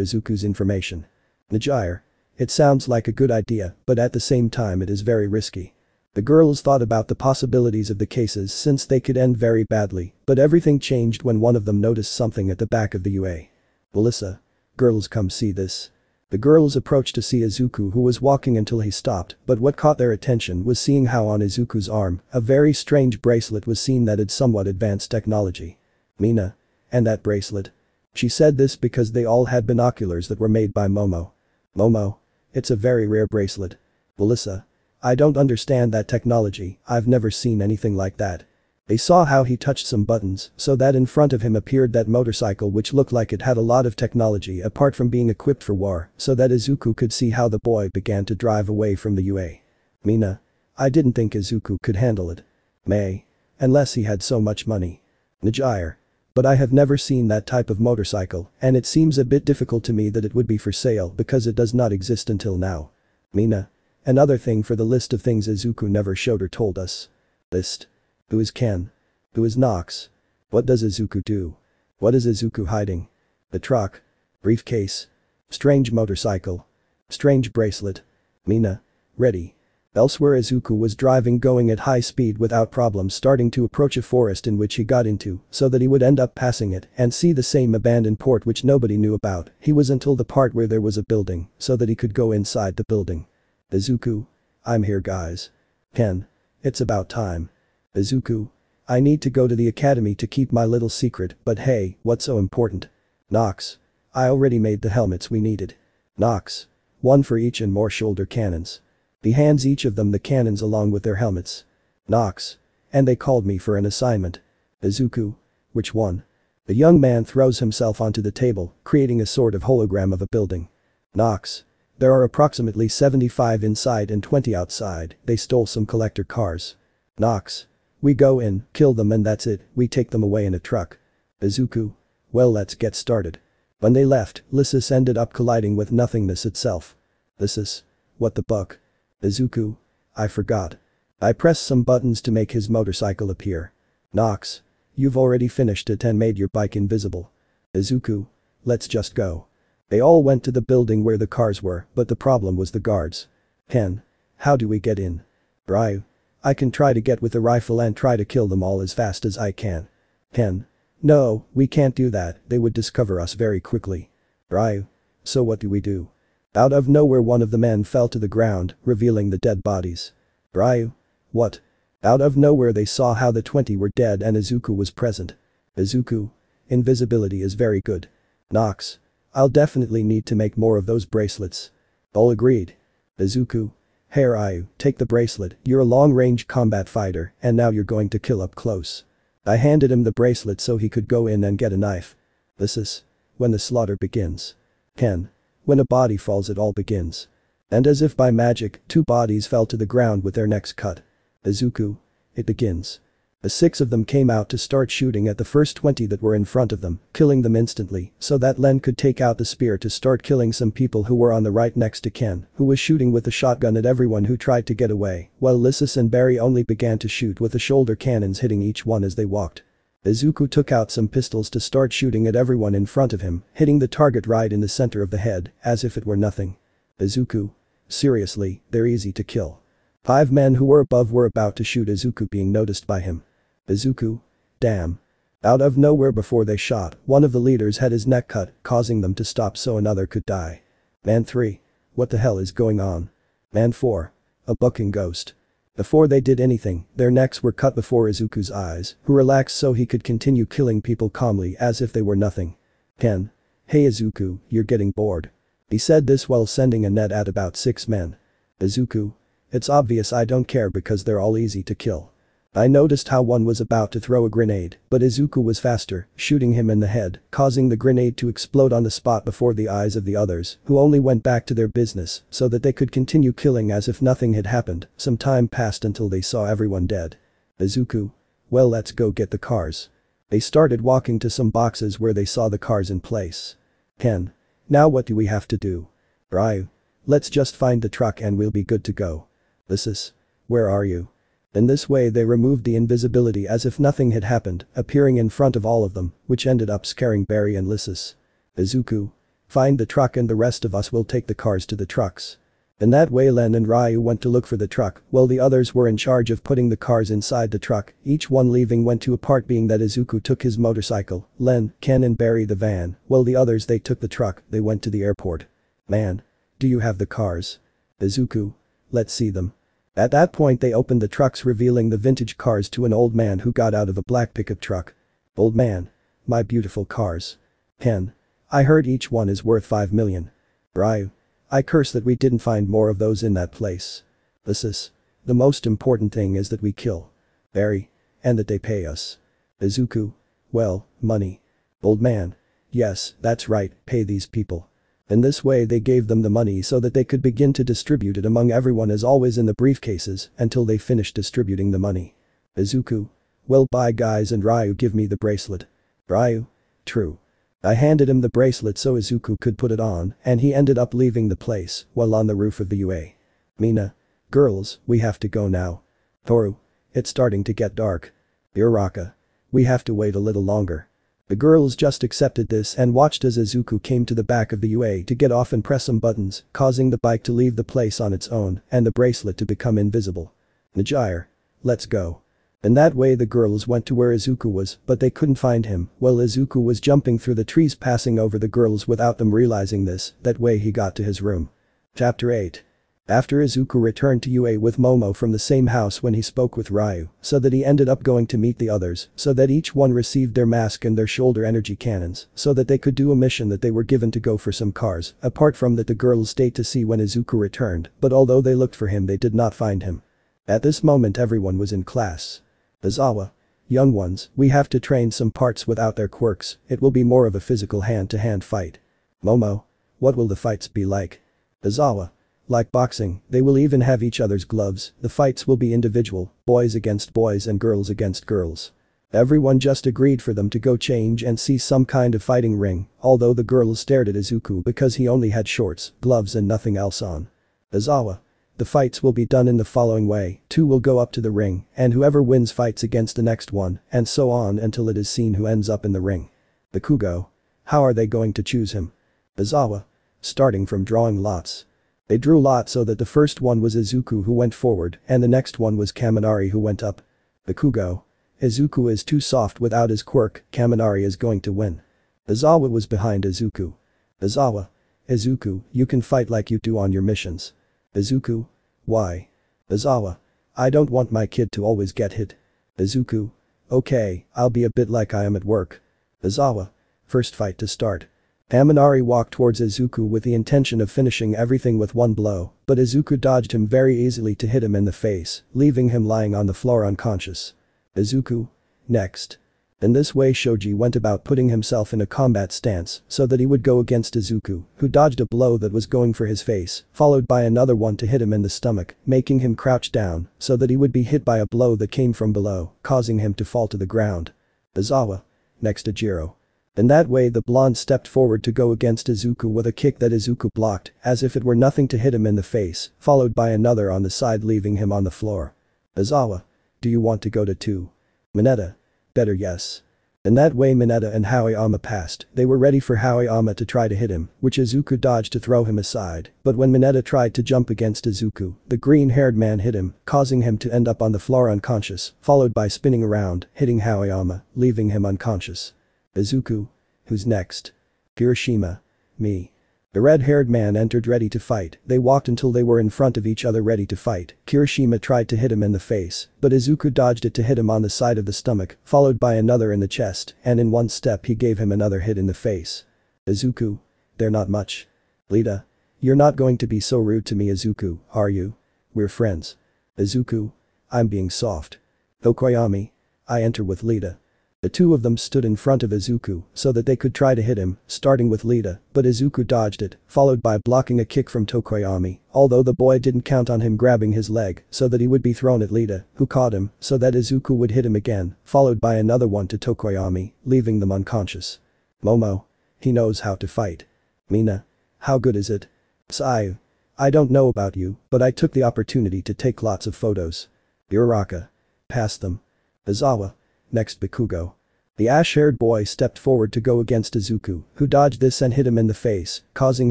Izuku's information? Najire. It sounds like a good idea, but at the same time it is very risky. The girls thought about the possibilities of the cases since they could end very badly, but everything changed when one of them noticed something at the back of the UA. Melissa. Girls, come see this. The girls approached to see Izuku who was walking until he stopped, but what caught their attention was seeing how on Izuku's arm, a very strange bracelet was seen that had somewhat advanced technology. Mina. And that bracelet? She said this because they all had binoculars that were made by Momo. Momo. It's a very rare bracelet. Melissa. I don't understand that technology, I've never seen anything like that. They saw how he touched some buttons, so that in front of him appeared that motorcycle which looked like it had a lot of technology apart from being equipped for war, so that Izuku could see how the boy began to drive away from the UA. Mina. I didn't think Izuku could handle it. May. Unless he had so much money. Najire. But I have never seen that type of motorcycle, and it seems a bit difficult to me that it would be for sale because it does not exist until now. Mina. Another thing for the list of things Izuku never showed or told us. List. Who is Ken? Who is Nox? What does Izuku do? What is Izuku hiding? The truck. Briefcase. Strange motorcycle. Strange bracelet. Mina. Ready. Elsewhere Izuku was driving going at high speed without problems starting to approach a forest in which he got into so that he would end up passing it and see the same abandoned port which nobody knew about. He was until the part where there was a building so that he could go inside the building. Izuku. I'm here guys. Ken. It's about time. Izuku. I need to go to the academy to keep my little secret, but hey, what's so important? Nox. I already made the helmets we needed. Nox. One for each and more shoulder cannons. He hands each of them the cannons along with their helmets. Nox. And they called me for an assignment. Izuku. Which one? The young man throws himself onto the table, creating a sort of hologram of a building. Nox. There are approximately 75 inside and 20 outside, they stole some collector cars. Nox. We go in, kill them and that's it, we take them away in a truck. Izuku. Well, let's get started. When they left, Lysis ended up colliding with nothingness itself. Lysis. What the buck? Izuku. I forgot. I pressed some buttons to make his motorcycle appear. Nox. You've already finished it and made your bike invisible. Izuku. Let's just go. They all went to the building where the cars were, but the problem was the guards. Ken. How do we get in? Ryu. I can try to get with the rifle and try to kill them all as fast as I can. Ken. No, we can't do that, they would discover us very quickly. Ryu. So what do we do? Out of nowhere one of the men fell to the ground, revealing the dead bodies. Ryu. What? Out of nowhere they saw how the 20 were dead and Izuku was present. Izuku. Invisibility is very good. Nox. I'll definitely need to make more of those bracelets. All agreed. Izuku. Hey Ryu, take the bracelet, you're a long-range combat fighter and now you're going to kill up close. I handed him the bracelet so he could go in and get a knife. This is when the slaughter begins. Ken. When a body falls it all begins. And as if by magic, 2 bodies fell to the ground with their necks cut. Izuku. It begins. The 6 of them came out to start shooting at the first 20 that were in front of them, killing them instantly, so that Len could take out the spear to start killing some people who were on the right next to Ken, who was shooting with the shotgun at everyone who tried to get away, while Lysis and Barry only began to shoot with the shoulder cannons hitting each one as they walked. Izuku took out some pistols to start shooting at everyone in front of him, hitting the target right in the center of the head, as if it were nothing. Izuku. Seriously, they're easy to kill. 5 men who were above were about to shoot Izuku being noticed by him. Izuku. Damn. Out of nowhere before they shot, one of the leaders had his neck cut, causing them to stop so another could die. Man 3. What the hell is going on? Man 4. A bucking ghost. Before they did anything, their necks were cut before Izuku's eyes, who relaxed so he could continue killing people calmly as if they were nothing. Ken. Hey Izuku, you're getting bored. He said this while sending a net at about 6 men. Izuku. It's obvious I don't care because they're all easy to kill. I noticed how one was about to throw a grenade, but Izuku was faster, shooting him in the head, causing the grenade to explode on the spot before the eyes of the others, who only went back to their business so that they could continue killing as if nothing had happened. Some time passed until they saw everyone dead. Izuku. Well, let's go get the cars. They started walking to some boxes where they saw the cars in place. Ken. Now what do we have to do? Ryu. Let's just find the truck and we'll be good to go. Lysis. Where are you? In this way they removed the invisibility as if nothing had happened, appearing in front of all of them, which ended up scaring Barry and Lysis. Izuku. Find the truck and the rest of us will take the cars to the trucks. In that way Len and Ryu went to look for the truck, while the others were in charge of putting the cars inside the truck, each one leaving went to a part being that Izuku took his motorcycle, Len, Ken and Barry the van, while the others they took the truck, they went to the airport. Man. Do you have the cars? Izuku. Let's see them. At that point they opened the trucks revealing the vintage cars to an old man who got out of a black pickup truck. Old man. My beautiful cars. Ken. I heard each one is worth 5 million. Ryu. I curse that we didn't find more of those in that place. Lysis. The most important thing is that we kill. Barry. And that they pay us. Izuku. Well, money. Old man. Yes, that's right, pay these people. In this way they gave them the money so that they could begin to distribute it among everyone as always in the briefcases until they finished distributing the money. Izuku. Well bye guys and Ryu give me the bracelet. Ryu. True. I handed him the bracelet so Izuku could put it on and he ended up leaving the place while on the roof of the UA. Mina. Girls, we have to go now. Toru. It's starting to get dark. Uraka. We have to wait a little longer. The girls just accepted this and watched as Izuku came to the back of the UA to get off and press some buttons, causing the bike to leave the place on its own and the bracelet to become invisible. Najire. Let's go. In that way the girls went to where Izuku was, but they couldn't find him, while Izuku was jumping through the trees passing over the girls without them realizing this, that way he got to his room. Chapter 8. After Izuku returned to UA with Momo from the same house when he spoke with Ryu, so that he ended up going to meet the others, so that each one received their mask and their shoulder energy cannons, so that they could do a mission that they were given to go for some cars, apart from that the girls stayed to see when Izuku returned, but although they looked for him they did not find him. At this moment everyone was in class. Izawa. Young ones, we have to train some parts without their quirks, it will be more of a physical hand-to-hand fight. Momo. What will the fights be like? Izawa. Like boxing, they will even have each other's gloves, the fights will be individual, boys against boys and girls against girls. Everyone just agreed for them to go change and see some kind of fighting ring, although the girls stared at Izuku because he only had shorts, gloves and nothing else on. Izawa. The fights will be done in the following way, 2 will go up to the ring, and whoever wins fights against the next one, and so on until it is seen who ends up in the ring. Bakugo. How are they going to choose him? Izawa. Starting from drawing lots. They drew lots so that the first one was Izuku who went forward and the next one was Kaminari who went up. Bakugo. Izuku is too soft without his quirk, Kaminari is going to win. Izawa was behind Izuku. Izawa. Izuku, you can fight like you do on your missions. Izuku. Why? Izawa. I don't want my kid to always get hit. Izuku. Okay, I'll be a bit like I am at work. Izawa. First fight to start. Kaminari walked towards Izuku with the intention of finishing everything with one blow, but Izuku dodged him very easily to hit him in the face, leaving him lying on the floor unconscious. Izuku. Next. In this way Shoji went about putting himself in a combat stance so that he would go against Izuku, who dodged a blow that was going for his face, followed by another one to hit him in the stomach, making him crouch down so that he would be hit by a blow that came from below, causing him to fall to the ground. Izawa. Next to Jiro. In that way the blonde stepped forward to go against Izuku with a kick that Izuku blocked, as if it were nothing to hit him in the face, followed by another on the side leaving him on the floor. Izawa. Do you want to go to 2? Mineta. Better yes. In that way Mineta and Haoyama passed, they were ready for Haoyama to try to hit him, which Izuku dodged to throw him aside, but when Mineta tried to jump against Izuku, the green-haired man hit him, causing him to end up on the floor unconscious, followed by spinning around, hitting Haoyama, leaving him unconscious. Izuku. Who's next? Kirishima. Me. The red-haired man entered ready to fight, they walked until they were in front of each other ready to fight, Kirishima tried to hit him in the face, but Izuku dodged it to hit him on the side of the stomach, followed by another in the chest, and in one step he gave him another hit in the face. Izuku. They're not much. Lita. You're not going to be so rude to me Izuku, are you? We're friends. Izuku. I'm being soft. Tokoyami. I enter with Lita. The two of them stood in front of Izuku so that they could try to hit him, starting with Lita, but Izuku dodged it, followed by blocking a kick from Tokoyami, although the boy didn't count on him grabbing his leg so that he would be thrown at Lita, who caught him so that Izuku would hit him again, followed by another one to Tokoyami, leaving them unconscious. Momo. He knows how to fight. Mina. How good is it? Sayu. I don't know about you, but I took the opportunity to take lots of photos. Uraraka. Pass them. Izawa. Next Bakugo. The ash-haired boy stepped forward to go against Izuku, who dodged this and hit him in the face, causing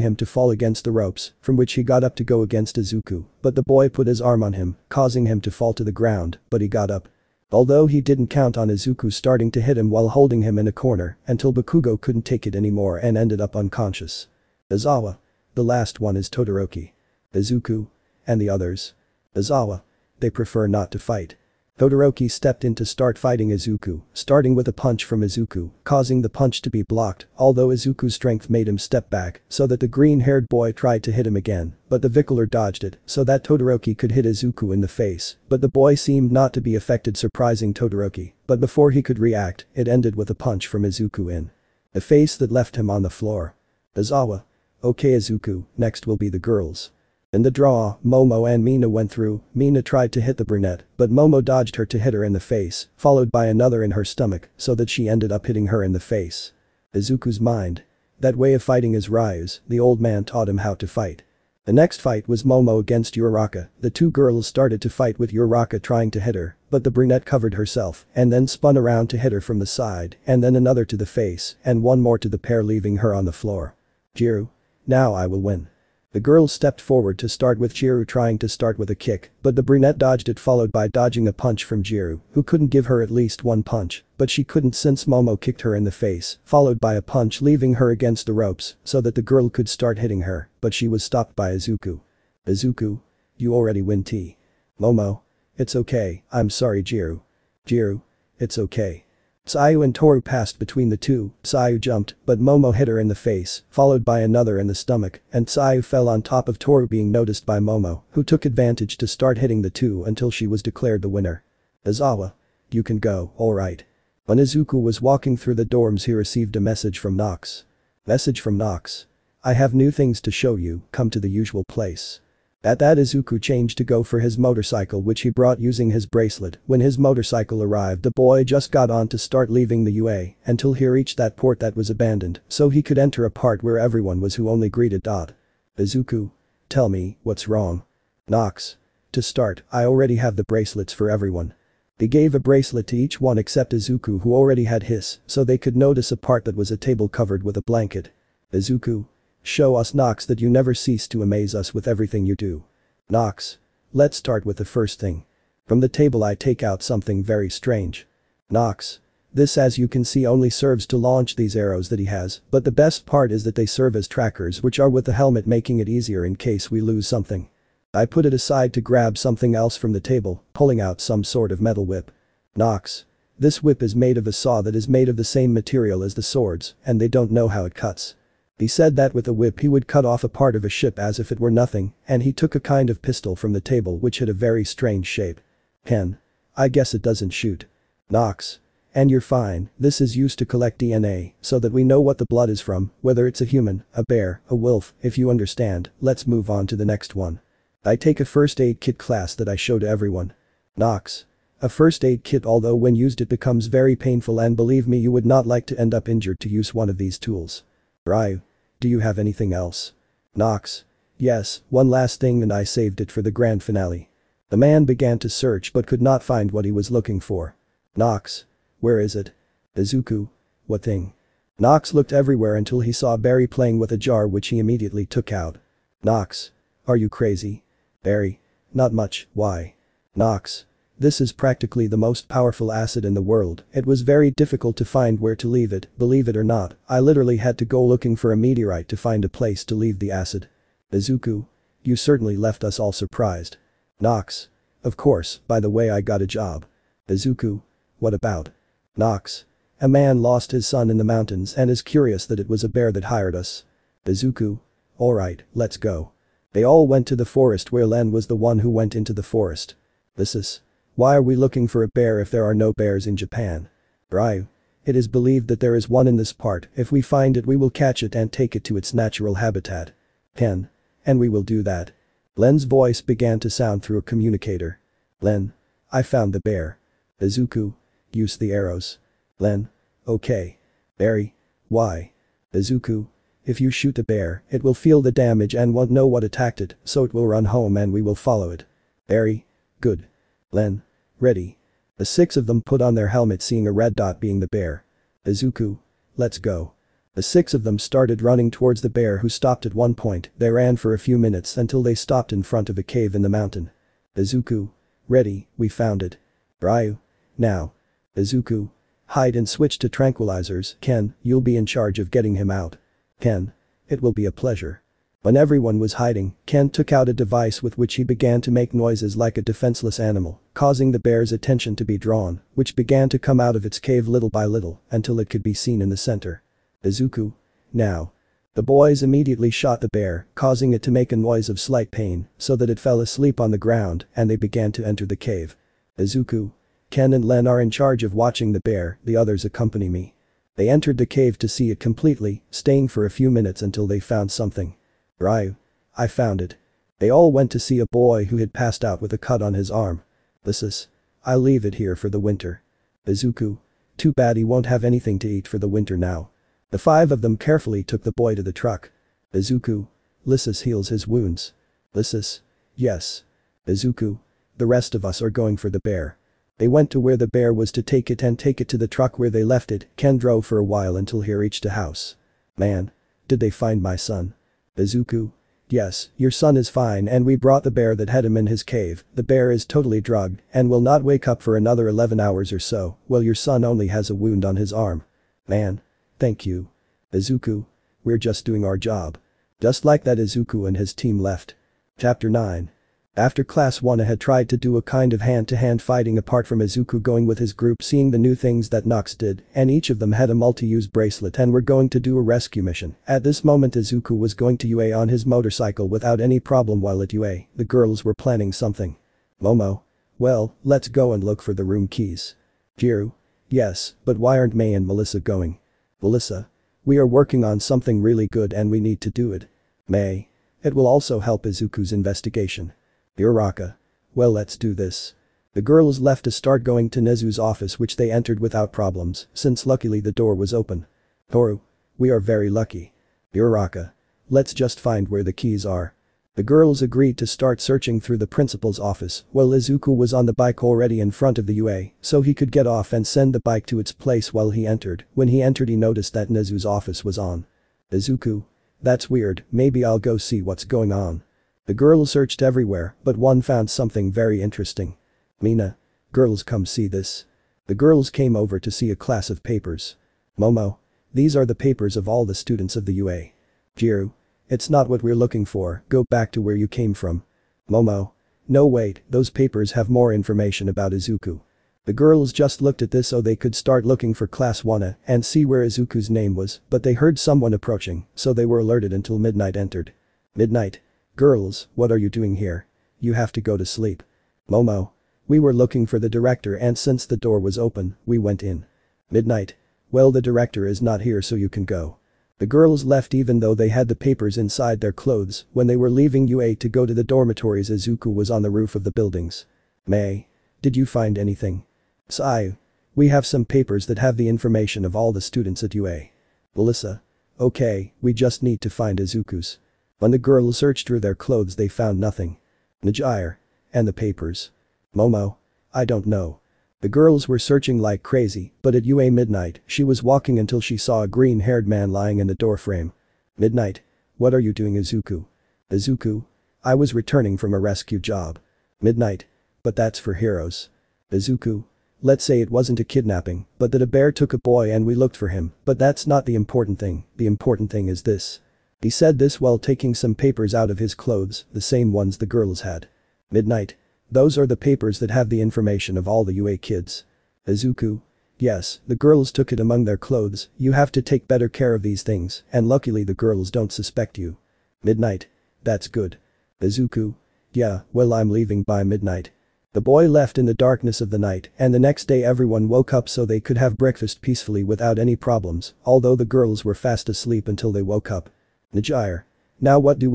him to fall against the ropes, from which he got up to go against Izuku, but the boy put his arm on him, causing him to fall to the ground, but he got up. Although he didn't count on Izuku starting to hit him while holding him in a corner, until Bakugo couldn't take it anymore and ended up unconscious. Izawa. The last one is Todoroki. Izuku. And the others? Izawa. They prefer not to fight. Todoroki stepped in to start fighting Izuku, starting with a punch from Izuku, causing the punch to be blocked, although Izuku's strength made him step back so that the green-haired boy tried to hit him again, but the Vickler dodged it so that Todoroki could hit Izuku in the face, but the boy seemed not to be affected, surprising Todoroki, but before he could react, it ended with a punch from Izuku in the face that left him on the floor. Izawa. Okay Izuku, next will be the girls. In the draw, Momo and Mina went through. Mina tried to hit the brunette, but Momo dodged her to hit her in the face, followed by another in her stomach, so that she ended up hitting her in the face. Izuku's mind. That way of fighting is Ryu's, the old man taught him how to fight. The next fight was Momo against Uraraka. The two girls started to fight with Uraraka trying to hit her, but the brunette covered herself and then spun around to hit her from the side, and then another to the face, and one more to the pair, leaving her on the floor. Jiru. Now I will win. The girl stepped forward to start with Jiru trying to start with a kick, but the brunette dodged it, followed by dodging a punch from Jiru, who couldn't give her at least one punch, but she couldn't since Momo kicked her in the face, followed by a punch leaving her against the ropes so that the girl could start hitting her, but she was stopped by Izuku. Izuku. You already win T. Momo. It's okay, I'm sorry Jiru. Jiru. It's okay. Sayu and Toru passed between the two. Sayu jumped, but Momo hit her in the face, followed by another in the stomach, and Sayu fell on top of Toru, being noticed by Momo, who took advantage to start hitting the two until she was declared the winner. Izawa. You can go, alright. When Izuku was walking through the dorms he received a message from Nox. Message from Nox. I have new things to show you, come to the usual place. At that Izuku changed to go for his motorcycle, which he brought using his bracelet. When his motorcycle arrived, the boy just got on to start leaving the UA until he reached that port that was abandoned so he could enter a part where everyone was who only greeted. Izuku. Tell me, what's wrong? Nox. To start, I already have the bracelets for everyone. He gave a bracelet to each one except Izuku, who already had his, so they could notice a part that was a table covered with a blanket. Izuku. Show us Nox that you never cease to amaze us with everything you do. Nox. Let's start with the first thing. From the table I take out something very strange. Nox. This, as you can see, only serves to launch these arrows that he has, but the best part is that they serve as trackers, which are with the helmet, making it easier in case we lose something. I put it aside to grab something else from the table, pulling out some sort of metal whip. Nox. This whip is made of a saw that is made of the same material as the swords, and they don't know how it cuts. He said that with a whip he would cut off a part of a ship as if it were nothing, and he took a kind of pistol from the table which had a very strange shape. Pen. I guess it doesn't shoot. Nox. And you're fine, this is used to collect DNA, so that we know what the blood is from, whether it's a human, a bear, a wolf, if you understand. Let's move on to the next one. I take a first aid kit class that I show to everyone. Knox. A first aid kit, although when used it becomes very painful, and believe me, you would not like to end up injured to use one of these tools. Ryu. Do you have anything else? Knox. Yes, one last thing, and I saved it for the grand finale. The man began to search but could not find what he was looking for. Knox. Where is it? Izuku. What thing? Knox looked everywhere until he saw Barry playing with a jar, which he immediately took out. Knox. Are you crazy? Barry. Not much, why? Knox. This is practically the most powerful acid in the world. It was very difficult to find where to leave it, believe it or not. I literally had to go looking for a meteorite to find a place to leave the acid. Izuku. You certainly left us all surprised. Knox. Of course, by the way, I got a job. Izuku. What about? Knox. A man lost his son in the mountains and is curious that it was a bear that hired us. Izuku. Alright, let's go. They all went to the forest, where Len was the one who went into the forest. This is. Why are we looking for a bear if there are no bears in Japan? Ryu. It is believed that there is one in this part. If we find it, we will catch it and take it to its natural habitat. Ken. And we will do that. Len's voice began to sound through a communicator. Len. I found the bear. Izuku. Use the arrows. Len. Okay. Barry. Why? Izuku. If you shoot the bear, it will feel the damage and won't know what attacked it, so it will run home and we will follow it. Barry. Good. Len. Ready. The 6 of them put on their helmets, seeing a red dot being the bear. Izuku. Let's go. The 6 of them started running towards the bear, who stopped at one point. They ran for a few minutes until they stopped in front of a cave in the mountain. Izuku. Ready, we found it. Ryu. Now. Izuku. Hide and switch to tranquilizers. Ken, you'll be in charge of getting him out. Ken. It will be a pleasure. When everyone was hiding, Ken took out a device with which he began to make noises like a defenseless animal, causing the bear's attention to be drawn, which began to come out of its cave little by little until it could be seen in the center. Izuku. Now. The boys immediately shot the bear, causing it to make a noise of slight pain, so that it fell asleep on the ground, and they began to enter the cave. Izuku. Ken and Len are in charge of watching the bear, the others accompany me. They entered the cave to see it completely, staying for a few minutes until they found something. Ryu. I found it. They all went to see a boy who had passed out with a cut on his arm. This is. I'll leave it here for the winter. Izuku. Too bad he won't have anything to eat for the winter now. The 5 of them carefully took the boy to the truck. Izuku. Lysis heals his wounds. Lysis. Yes. Izuku. The rest of us are going for the bear. They went to where the bear was to take it to the truck where they left it. Ken drove for a while until he reached a house. Man. Did they find my son? Izuku. Yes, your son is fine, and we brought the bear that had him in his cave. The bear is totally drugged and will not wake up for another 11 hours or so. Well, your son only has a wound on his arm. Man. Thank you. Izuku. We're just doing our job. Just like that, Izuku and his team left. Chapter 9. After Class 1 had tried to do a kind of hand-to-hand fighting apart from Izuku going with his group, seeing the new things that Nox did, and each of them had a multi-use bracelet and were going to do a rescue mission. At this moment Izuku was going to UA on his motorcycle without any problem. While at UA, the girls were planning something. Momo. Well, let's go and look for the room keys. Jiru. Yes, but why aren't May and Melissa going? Melissa. We are working on something really good and we need to do it. May. It will also help Izuku's investigation. Uraraka. Well, let's do this. The girls left to start going to Nezu's office, which they entered without problems, since luckily the door was open. Toru. We are very lucky. Uraraka. Let's just find where the keys are. The girls agreed to start searching through the principal's office, while Izuku was on the bike already in front of the UA, so he could get off and send the bike to its place while he entered. When he entered, he noticed that Nezu's office was on. Izuku. That's weird, maybe I'll go see what's going on. The girls searched everywhere, but one found something very interesting. Mina. Girls, come see this. The girls came over to see a class of papers. Momo. These are the papers of all the students of the UA. Jiru. It's not what we're looking for, go back to where you came from. Momo. No, wait, those papers have more information about Izuku. The girls just looked at this so they could start looking for Class 1 and see where Izuku's name was, but they heard someone approaching, so they were alerted until Midnight entered. Midnight. Girls, what are you doing here? You have to go to sleep. Momo. We were looking for the director and since the door was open, we went in. Midnight. Well, the director is not here, so you can go. The girls left even though they had the papers inside their clothes. When they were leaving UA to go to the dormitories, Izuku was on the roof of the buildings. May. Did you find anything? Sai. We have some papers that have the information of all the students at UA. Melissa. Okay, we just need to find Izuku's. When the girls searched through their clothes, they found nothing. Najire. And the papers. Momo. I don't know. The girls were searching like crazy, but at UA midnight, she was walking until she saw a green-haired man lying in the doorframe. Midnight. What are you doing, Izuku? Izuku. I was returning from a rescue job. Midnight. But that's for heroes. Izuku. Let's say it wasn't a kidnapping, but that a bear took a boy and we looked for him, but that's not the important thing. The important thing is this. He said this while taking some papers out of his clothes, the same ones the girls had. Midnight. Those are the papers that have the information of all the UA kids. Izuku. Yes, the girls took it among their clothes. You have to take better care of these things, and luckily the girls don't suspect you. Midnight. That's good. Izuku. Yeah, well, I'm leaving by midnight. The boy left in the darkness of the night, and the next day everyone woke up so they could have breakfast peacefully without any problems, although the girls were fast asleep until they woke up. Najire. Now what do?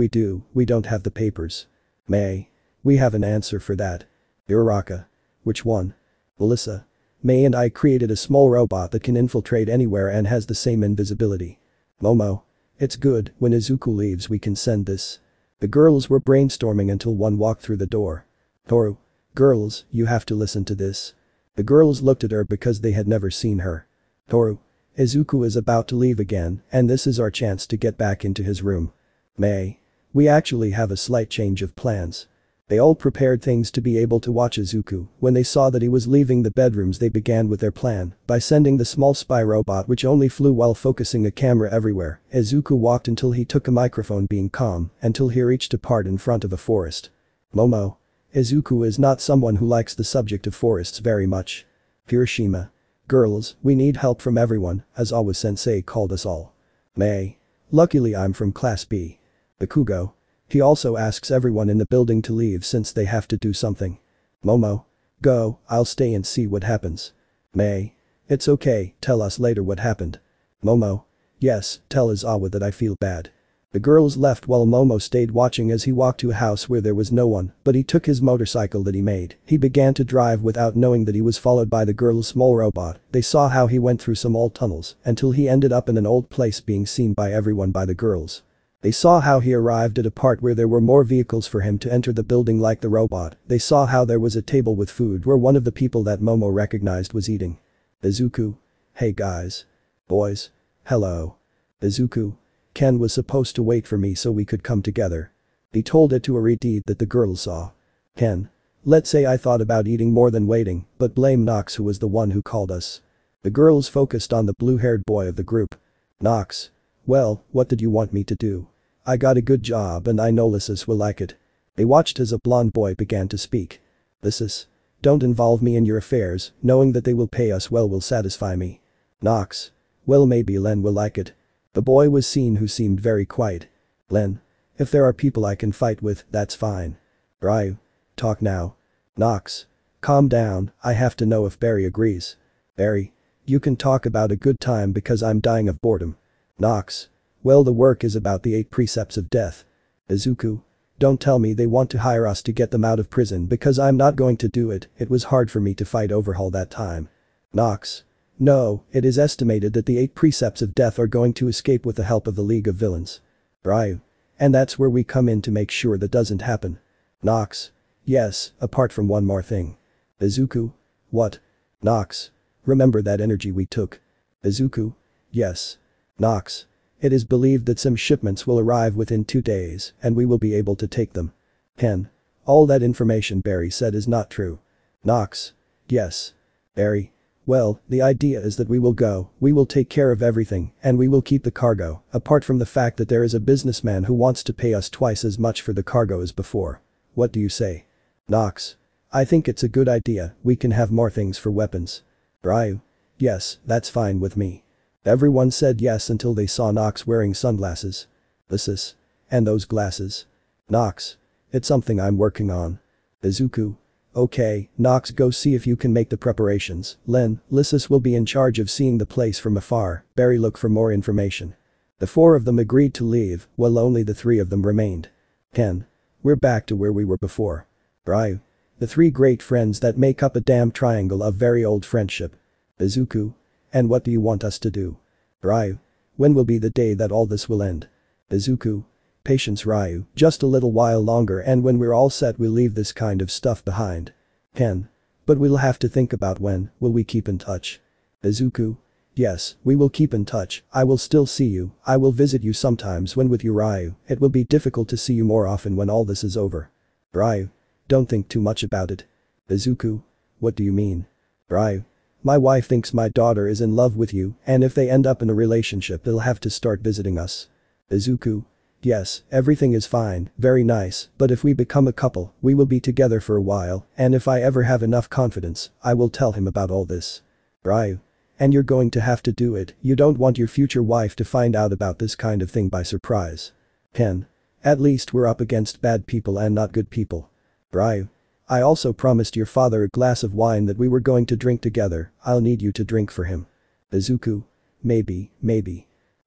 We don't have the papers. May. We have an answer for that. Uraraka. Which one? Melissa. May and I created a small robot that can infiltrate anywhere and has the same invisibility. Momo. It's good, when Izuku leaves we can send this. The girls were brainstorming until one walked through the door. Toru. Girls, you have to listen to this. The girls looked at her because they had never seen her. Toru. Izuku is about to leave again, and this is our chance to get back into his room. May. We actually have a slight change of plans. They all prepared things to be able to watch Izuku. When they saw that he was leaving the bedrooms, they began with their plan by sending the small spy robot which only flew while focusing a camera everywhere. Izuku walked until he took a microphone, being calm, until he reached a part in front of a forest. Momo. Izuku is not someone who likes the subject of forests very much. Hiroshima. Girls, we need help from everyone, as always sensei called us all. May. Luckily I'm from class B. Bakugo. He also asks everyone in the building to leave since they have to do something. Momo. Go, I'll stay and see what happens. May. It's okay, tell us later what happened. Momo. Yes, tell Izawa that I feel bad. The girls left while Momo stayed watching as he walked to a house where there was no one, but he took his motorcycle that he made. He began to drive without knowing that he was followed by the girl's small robot. They saw how he went through some old tunnels until he ended up in an old place, being seen by everyone by the girls. They saw how he arrived at a part where there were more vehicles for him to enter the building like the robot. They saw how there was a table with food where one of the people that Momo recognized was eating. Izuku. Hey guys. Boys. Hello. Izuku. Ken was supposed to wait for me so we could come together. He told it to a redeed that the girls saw. Ken. Let's say I thought about eating more than waiting, but blame Nox, who was the one who called us. The girls focused on the blue-haired boy of the group. Nox. Well, what did you want me to do? I got a good job and I know Lysis will like it. They watched as a blonde boy began to speak. Lysis. Don't involve me in your affairs, knowing that they will pay us well will satisfy me. Nox. Well, maybe Len will like it. The boy was seen who seemed very quiet. Len. If there are people I can fight with, that's fine. Ryu. Talk now. Nox. Calm down, I have to know if Barry agrees. Barry. You can talk about a good time because I'm dying of boredom. Nox. Well, the work is about the 8 precepts of death. Izuku. Don't tell me they want to hire us to get them out of prison because I'm not going to do it. It was hard for me to fight Overhaul that time. Nox. No, it is estimated that the 8 precepts of death are going to escape with the help of the League of Villains. Ryu. And that's where we come in to make sure that doesn't happen. Nox. Yes, apart from one more thing. Izuku. What? Nox. Remember that energy we took? Izuku. Yes. Nox. It is believed that some shipments will arrive within 2 days, and we will be able to take them. Ken. All that information Barry said is not true. Nox. Yes. Barry. Well, the idea is that we will take care of everything, and we will keep the cargo, apart from the fact that there is a businessman who wants to pay us twice as much for the cargo as before. What do you say? Nox. I think it's a good idea, we can have more things for weapons. Ryu. Yes, that's fine with me. Everyone said yes until they saw Nox wearing sunglasses. Lysis. And those glasses? Nox. It's something I'm working on. Izuku. Okay, Nox, go see if you can make the preparations. Len, Lysis will be in charge of seeing the place from afar. Barry, look for more information. The four of them agreed to leave, while only the three of them remained. Ken. We're back to where we were before. Ryu. The three great friends that make up a damn triangle of very old friendship. Izuku. And what do you want us to do? Ryu. When will be the day that all this will end? Izuku. Patience, Ryu, just a little while longer, and when we're all set we'll leave this kind of stuff behind. Ken. But we'll have to think about when. Will we keep in touch? Izuku. Yes, we will keep in touch. I will still see you. I will visit you sometimes when with you, Ryu. It will be difficult to see you more often when all this is over. Ryu. Don't think too much about it. Izuku. What do you mean? Ryu. My wife thinks my daughter is in love with you, and if they end up in a relationship they'll have to start visiting us. Izuku. Yes, everything is fine, very nice, but if we become a couple, we will be together for a while, and if I ever have enough confidence, I will tell him about all this. Ryu. And you're going to have to do it, you don't want your future wife to find out about this kind of thing by surprise. Ken. At least we're up against bad people and not good people. Ryu. I also promised your father a glass of wine that we were going to drink together, I'll need you to drink for him. Izuku. Maybe.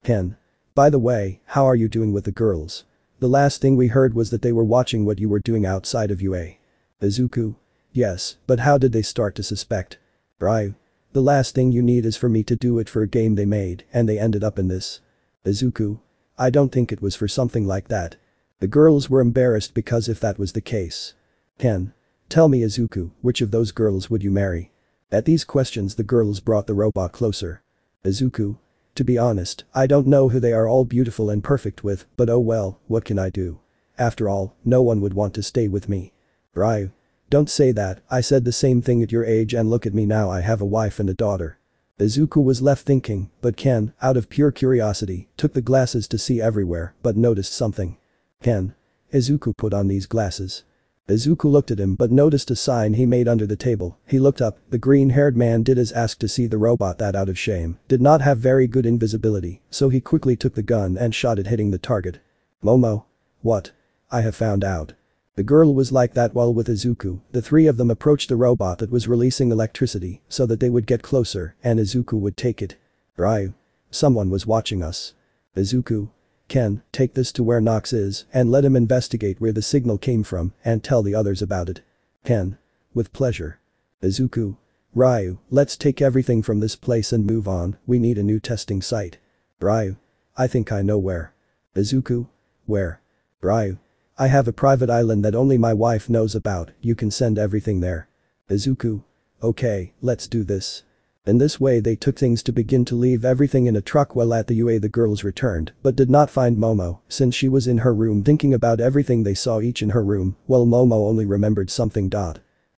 Ken. By the way, how are you doing with the girls? The last thing we heard was that they were watching what you were doing outside of UA. Izuku. Yes, but how did they start to suspect? Ryu. The last thing you need is for me to do it for a game they made, and they ended up in this. Izuku. I don't think it was for something like that. The girls were embarrassed because if that was the case. Ken. Tell me, Izuku, which of those girls would you marry? At these questions the girls brought the robot closer. Izuku. To be honest, I don't know who they are all beautiful and perfect with, but oh well, what can I do? After all, no one would want to stay with me. Ryu. Don't say that, I said the same thing at your age and look at me now, I have a wife and a daughter. Izuku was left thinking, but Ken, out of pure curiosity, took the glasses to see everywhere, but noticed something. Ken. Izuku put on these glasses. Izuku looked at him but noticed a sign he made under the table. He looked up, the green-haired man did as asked to see the robot that out of shame did not have very good invisibility, so he quickly took the gun and shot it, hitting the target. Momo. What? I have found out. The girl was like that while with Izuku, the three of them approached the robot that was releasing electricity so that they would get closer and Izuku would take it. Ryu. Someone was watching us. Izuku. Ken, take this to where Nox is and let him investigate where the signal came from and tell the others about it. Ken. With pleasure. Izuku. Ryu, let's take everything from this place and move on, we need a new testing site. Ryu. I think I know where. Izuku. Where? Ryu. I have a private island that only my wife knows about, you can send everything there. Izuku. Okay, let's do this. In this way they took things to begin to leave everything in a truck. While at the UA the girls returned but did not find Momo since she was in her room thinking about everything they saw each in her room, while Momo only remembered something.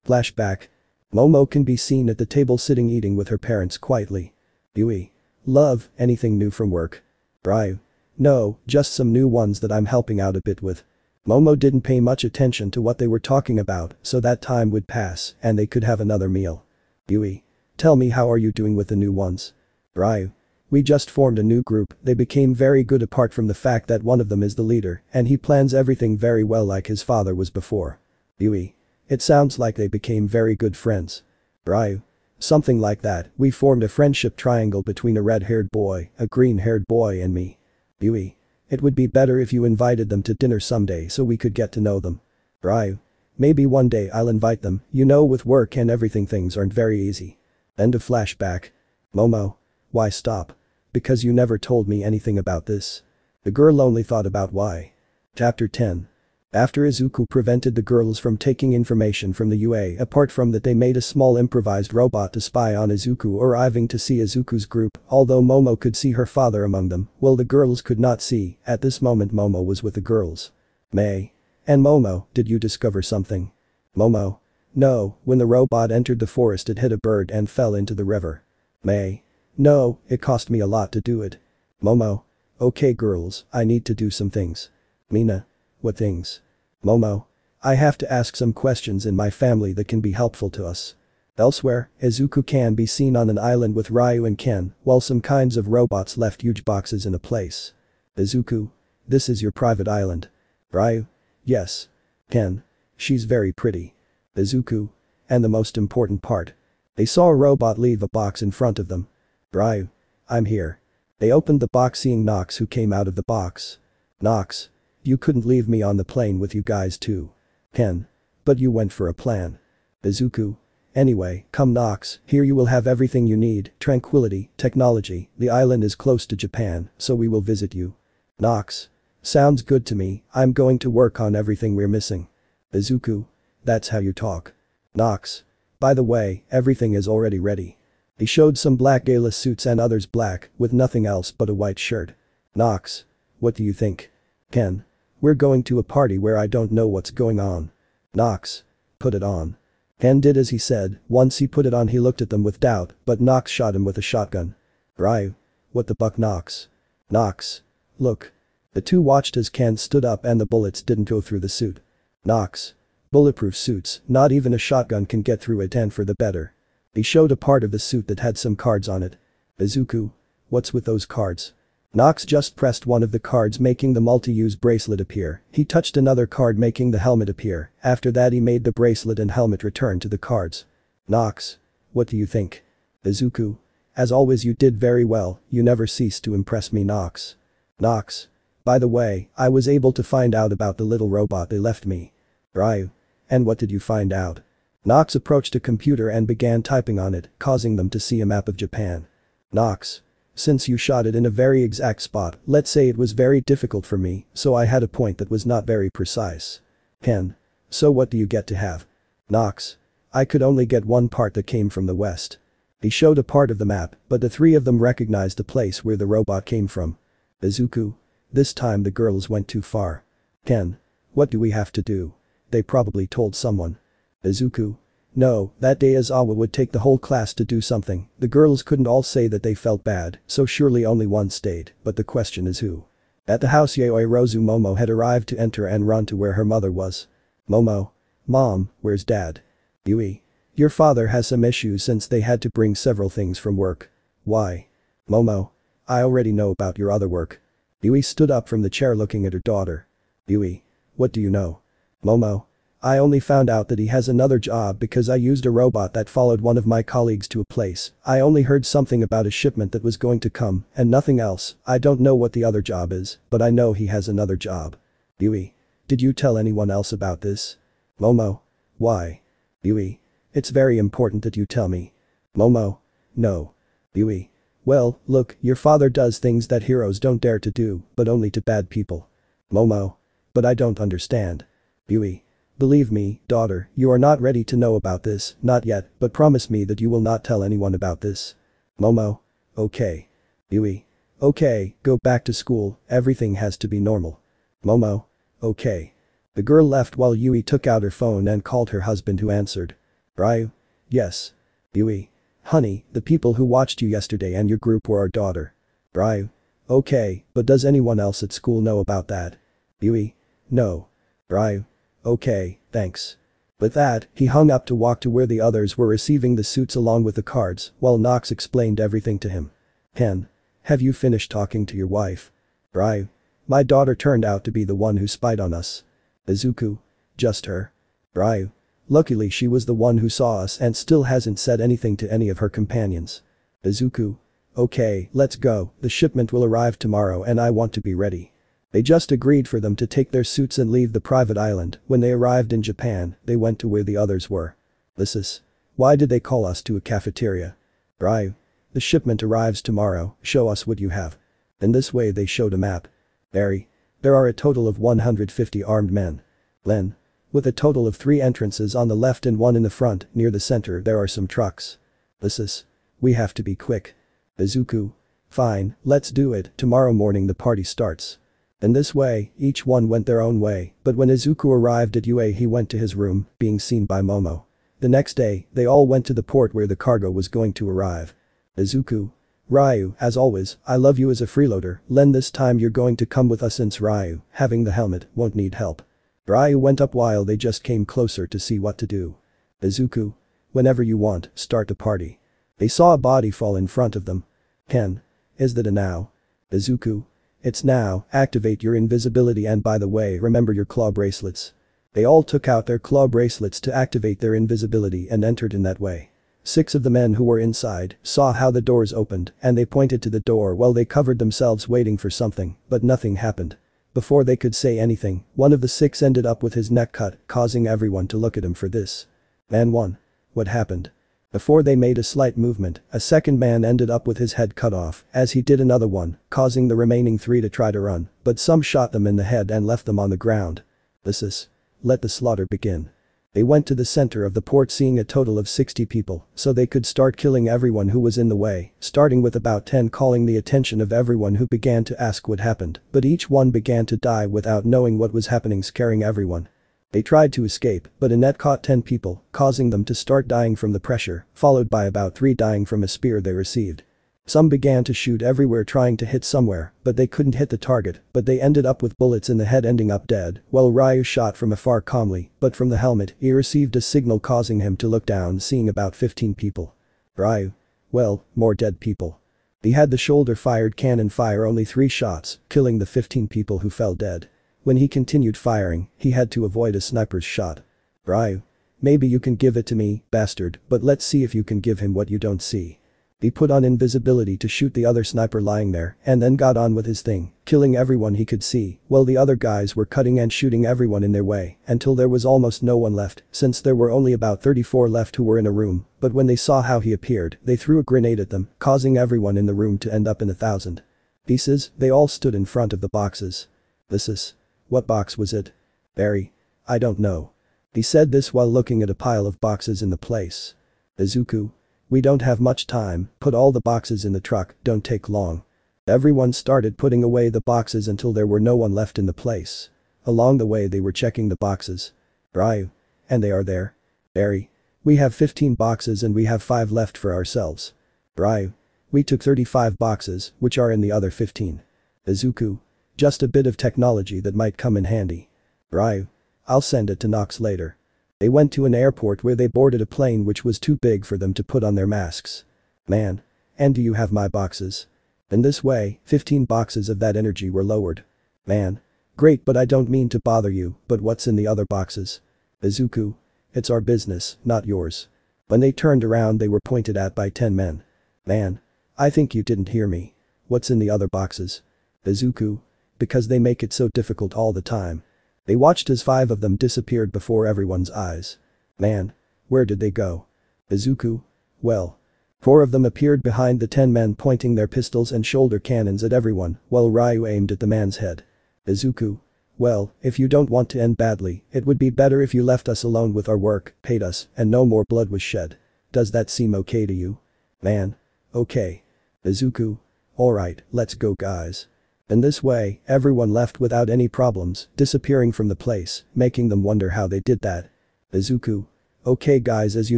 Flashback. Momo can be seen at the table sitting eating with her parents quietly. Yui. Love, anything new from work? Ryu. No, just some new ones that I'm helping out a bit with. Momo didn't pay much attention to what they were talking about so that time would pass and they could have another meal. Yui. Tell me, how are you doing with the new ones? Ryu. We just formed a new group, they became very good apart from the fact that one of them is the leader and he plans everything very well like his father was before. Yui. It sounds like they became very good friends. Ryu. Something like that, we formed a friendship triangle between a red-haired boy, a green-haired boy and me. Yui. It would be better if you invited them to dinner someday so we could get to know them. Ryu. Maybe one day I'll invite them, you know with work and everything things aren't very easy. End of flashback. Momo. Why stop? Because you never told me anything about this. The girl only thought about why. Chapter 10. After Izuku prevented the girls from taking information from the UA, apart from that they made a small improvised robot to spy on Izuku, arriving to see Izuku's group, although Momo could see her father among them, while the girls could not see. At this moment Momo was with the girls. May. And Momo, did you discover something? Momo. No, when the robot entered the forest it hit a bird and fell into the river. May. No, it cost me a lot to do it. Momo. Okay girls, I need to do some things. Mina. What things? Momo. I have to ask some questions in my family that can be helpful to us. Elsewhere, Izuku can be seen on an island with Ryu and Ken, while some kinds of robots left huge boxes in a place. Izuku. This is your private island. Ryu. Yes. Ken. She's very pretty. Izuku. And the most important part. They saw a robot leave a box in front of them. Ryu. I'm here. They opened the box seeing Nox who came out of the box. Nox. You couldn't leave me on the plane with you guys too. Ken. But you went for a plan. Izuku. Anyway, come Nox, here you will have everything you need, tranquility, technology, the island is close to Japan, so we will visit you. Nox. Sounds good to me, I'm going to work on everything we're missing. Izuku. That's how you talk. Nox. By the way, everything is already ready. He showed some black gala suits and others black, with nothing else but a white shirt. Nox. What do you think? Ken. We're going to a party where I don't know what's going on. Nox. Put it on. Ken did as he said, once he put it on he looked at them with doubt, but Nox shot him with a shotgun. Ryu. What the buck Nox? Nox. Look. The two watched as Ken stood up and the bullets didn't go through the suit. Nox. Bulletproof suits, not even a shotgun can get through it and for the better. He showed a part of the suit that had some cards on it. Izuku. What's with those cards? Nox just pressed one of the cards making the multi-use bracelet appear, he touched another card making the helmet appear, after that he made the bracelet and helmet return to the cards. Nox. What do you think? Izuku. As always you did very well, you never cease to impress me Nox. Nox. By the way, I was able to find out about the little robot they left me. Ryu. And what did you find out? Nox approached a computer and began typing on it, causing them to see a map of Japan. Nox. Since you shot it in a very exact spot, let's say it was very difficult for me, so I had a point that was not very precise. Ken. So what do you get to have? Nox. I could only get one part that came from the west. He showed a part of the map, but the three of them recognized the place where the robot came from. Izuku. This time the girls went too far. Ken. What do we have to do? They probably told someone. Izuku. No, that day Aizawa would take the whole class to do something, the girls couldn't all say that they felt bad, so surely only one stayed, but the question is who? At the house Yaoi Rozu Momo had arrived to enter and run to where her mother was. Momo. Mom, where's dad? Yui. Your father has some issues since they had to bring several things from work. Why? Momo. I already know about your other work. Yui stood up from the chair looking at her daughter. Yui. What do you know? Momo. I only found out that he has another job because I used a robot that followed one of my colleagues to a place, I only heard something about a shipment that was going to come, and nothing else, I don't know what the other job is, but I know he has another job. Yui. Did you tell anyone else about this? Momo. Why? Yui. It's very important that you tell me. Momo. No. Yui. Well, look, your father does things that heroes don't dare to do, but only to bad people. Momo. But I don't understand. Yui. Believe me, daughter, you are not ready to know about this, not yet, but promise me that you will not tell anyone about this. Momo. Okay. Yui. Okay, go back to school, everything has to be normal. Momo. Okay. The girl left while Yui took out her phone and called her husband who answered. Ryu. Yes. Yui. Honey, the people who watched you yesterday and your group were our daughter. Ryu. Okay, but does anyone else at school know about that? Yui. No. Ryu. Okay, thanks. With that, he hung up to walk to where the others were receiving the suits along with the cards, while Nox explained everything to him. Ken. Have you finished talking to your wife? Ryu. My daughter turned out to be the one who spied on us. Izuku. Just her? Ryu. Luckily she was the one who saw us and still hasn't said anything to any of her companions. Izuku. Okay, let's go, the shipment will arrive tomorrow and I want to be ready. They just agreed for them to take their suits and leave the private island. When they arrived in Japan, they went to where the others were. Lysis. Why did they call us to a cafeteria? Ryu. The shipment arrives tomorrow, show us what you have. In this way they showed a map. Barry. There are a total of 150 armed men. Len. With a total of 3 entrances on the left and 1 in the front, near the center there are some trucks. Lysis. We have to be quick. Izuku. Fine, let's do it, tomorrow morning the party starts. In this way, each one went their own way, but when Izuku arrived at UA he went to his room, being seen by Momo. The next day, they all went to the port where the cargo was going to arrive. Izuku. Ryu, as always, I love you as a freeloader, Len this time you're going to come with us since Ryu, having the helmet, won't need help. Ryu went up while they just came closer to see what to do. Izuku. Whenever you want, start the party. They saw a body fall in front of them. Ken. Is that a now? Izuku. It's now, activate your invisibility and by the way remember your claw bracelets. They all took out their claw bracelets to activate their invisibility and entered in that way. 6 of the men who were inside saw how the doors opened and they pointed to the door while they covered themselves waiting for something, but nothing happened. Before they could say anything, one of the 6 ended up with his neck cut, causing everyone to look at him for this. Man 1. What happened? Before they made a slight movement, a second man ended up with his head cut off, as he did another one, causing the remaining 3 to try to run, but some shot them in the head and left them on the ground. This is. Let the slaughter begin. They went to the center of the port seeing a total of 60 people, so they could start killing everyone who was in the way, starting with about 10 calling the attention of everyone who began to ask what happened, but each one began to die without knowing what was happening, scaring everyone. They tried to escape, but a net caught 10 people, causing them to start dying from the pressure, followed by about 3 dying from a spear they received. Some began to shoot everywhere trying to hit somewhere, but they couldn't hit the target, but they ended up with bullets in the head ending up dead, while Ryu shot from afar calmly, but from the helmet, he received a signal causing him to look down seeing about 15 people. Ryu. Well, more dead people. He had the shoulder-fired cannon fire only 3 shots, killing the 15 people who fell dead. When he continued firing, he had to avoid a sniper's shot. Ryu. Maybe you can give it to me, bastard, but let's see if you can give him what you don't see. He put on invisibility to shoot the other sniper lying there and then got on with his thing, killing everyone he could see, while the other guys were cutting and shooting everyone in their way until there was almost no one left, since there were only about 34 left who were in a room, but when they saw how he appeared, they threw a grenade at them, causing everyone in the room to end up in 1,000 pieces. They all stood in front of the boxes. This is. What box was it? Barry. I don't know. He said this while looking at a pile of boxes in the place. Izuku. We don't have much time, put all the boxes in the truck, don't take long. Everyone started putting away the boxes until there were no one left in the place. Along the way they were checking the boxes. Ryu. And they are there. Barry. We have 15 boxes and we have 5 left for ourselves. Ryu. We took 35 boxes, which are in the other 15. Izuku. Just a bit of technology that might come in handy. Ryu. I'll send it to Nox later. They went to an airport where they boarded a plane which was too big for them to put on their masks. Man. And do you have my boxes? In this way, 15 boxes of that energy were lowered. Man. Great, but I don't mean to bother you, but what's in the other boxes? Izuku. It's our business, not yours. When they turned around they were pointed at by 10 men. Man. I think you didn't hear me. What's in the other boxes? Izuku. Because they make it so difficult all the time. They watched as 5 of them disappeared before everyone's eyes. Man. Where did they go? Izuku. Well. 4 of them appeared behind the 10 men pointing their pistols and shoulder cannons at everyone, while Ryu aimed at the man's head. Izuku. Well, if you don't want to end badly, it would be better if you left us alone with our work, paid us, and no more blood was shed. Does that seem okay to you? Man. Okay. Izuku. Alright, let's go guys. In this way, everyone left without any problems, disappearing from the place, making them wonder how they did that. Izuku. Okay guys, as you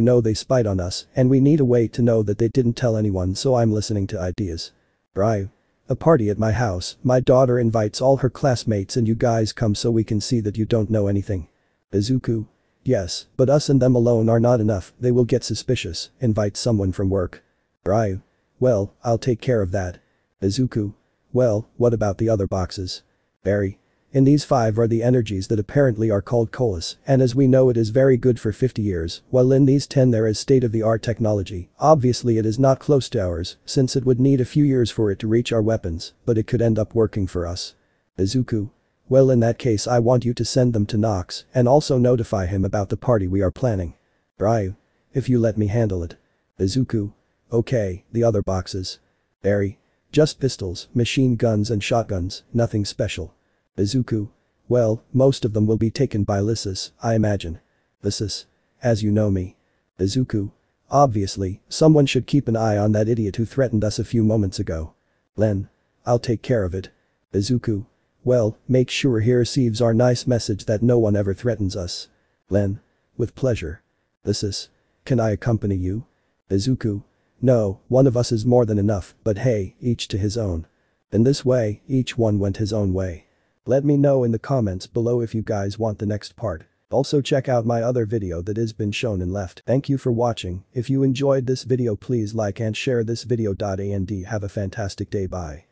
know they spied on us and we need a way to know that they didn't tell anyone, so I'm listening to ideas. Ryu. A party at my house, my daughter invites all her classmates and you guys come so we can see that you don't know anything. Izuku. Yes, but us and them alone are not enough, they will get suspicious, invite someone from work. Ryu. Well, I'll take care of that. Izuku. Well, what about the other boxes? Barry. In these 5 are the energies that apparently are called colas, and as we know it is very good for 50 years, while in these 10 there is state-of-the-art technology. Obviously it is not close to ours, since it would need a few years for it to reach our weapons, but it could end up working for us. Izuku. Well, in that case I want you to send them to Nox and also notify him about the party we are planning. Ryu. If you let me handle it. Izuku. Okay, the other boxes. Barry. Just pistols, machine guns and shotguns, nothing special. Izuku. Well, most of them will be taken by Lysis, I imagine. Lysis. As you know me. Izuku. Obviously, someone should keep an eye on that idiot who threatened us a few moments ago. Len. I'll take care of it. Izuku. Well, make sure he receives our nice message that no one ever threatens us. Len. With pleasure. Lysis. Can I accompany you? Izuku. No, one of us is more than enough, but hey, each to his own. In this way, each one went his own way. Let me know in the comments below if you guys want the next part. Also check out my other video that has been shown and left. Thank you for watching. If you enjoyed this video please like and share this video. And have a fantastic day. Bye.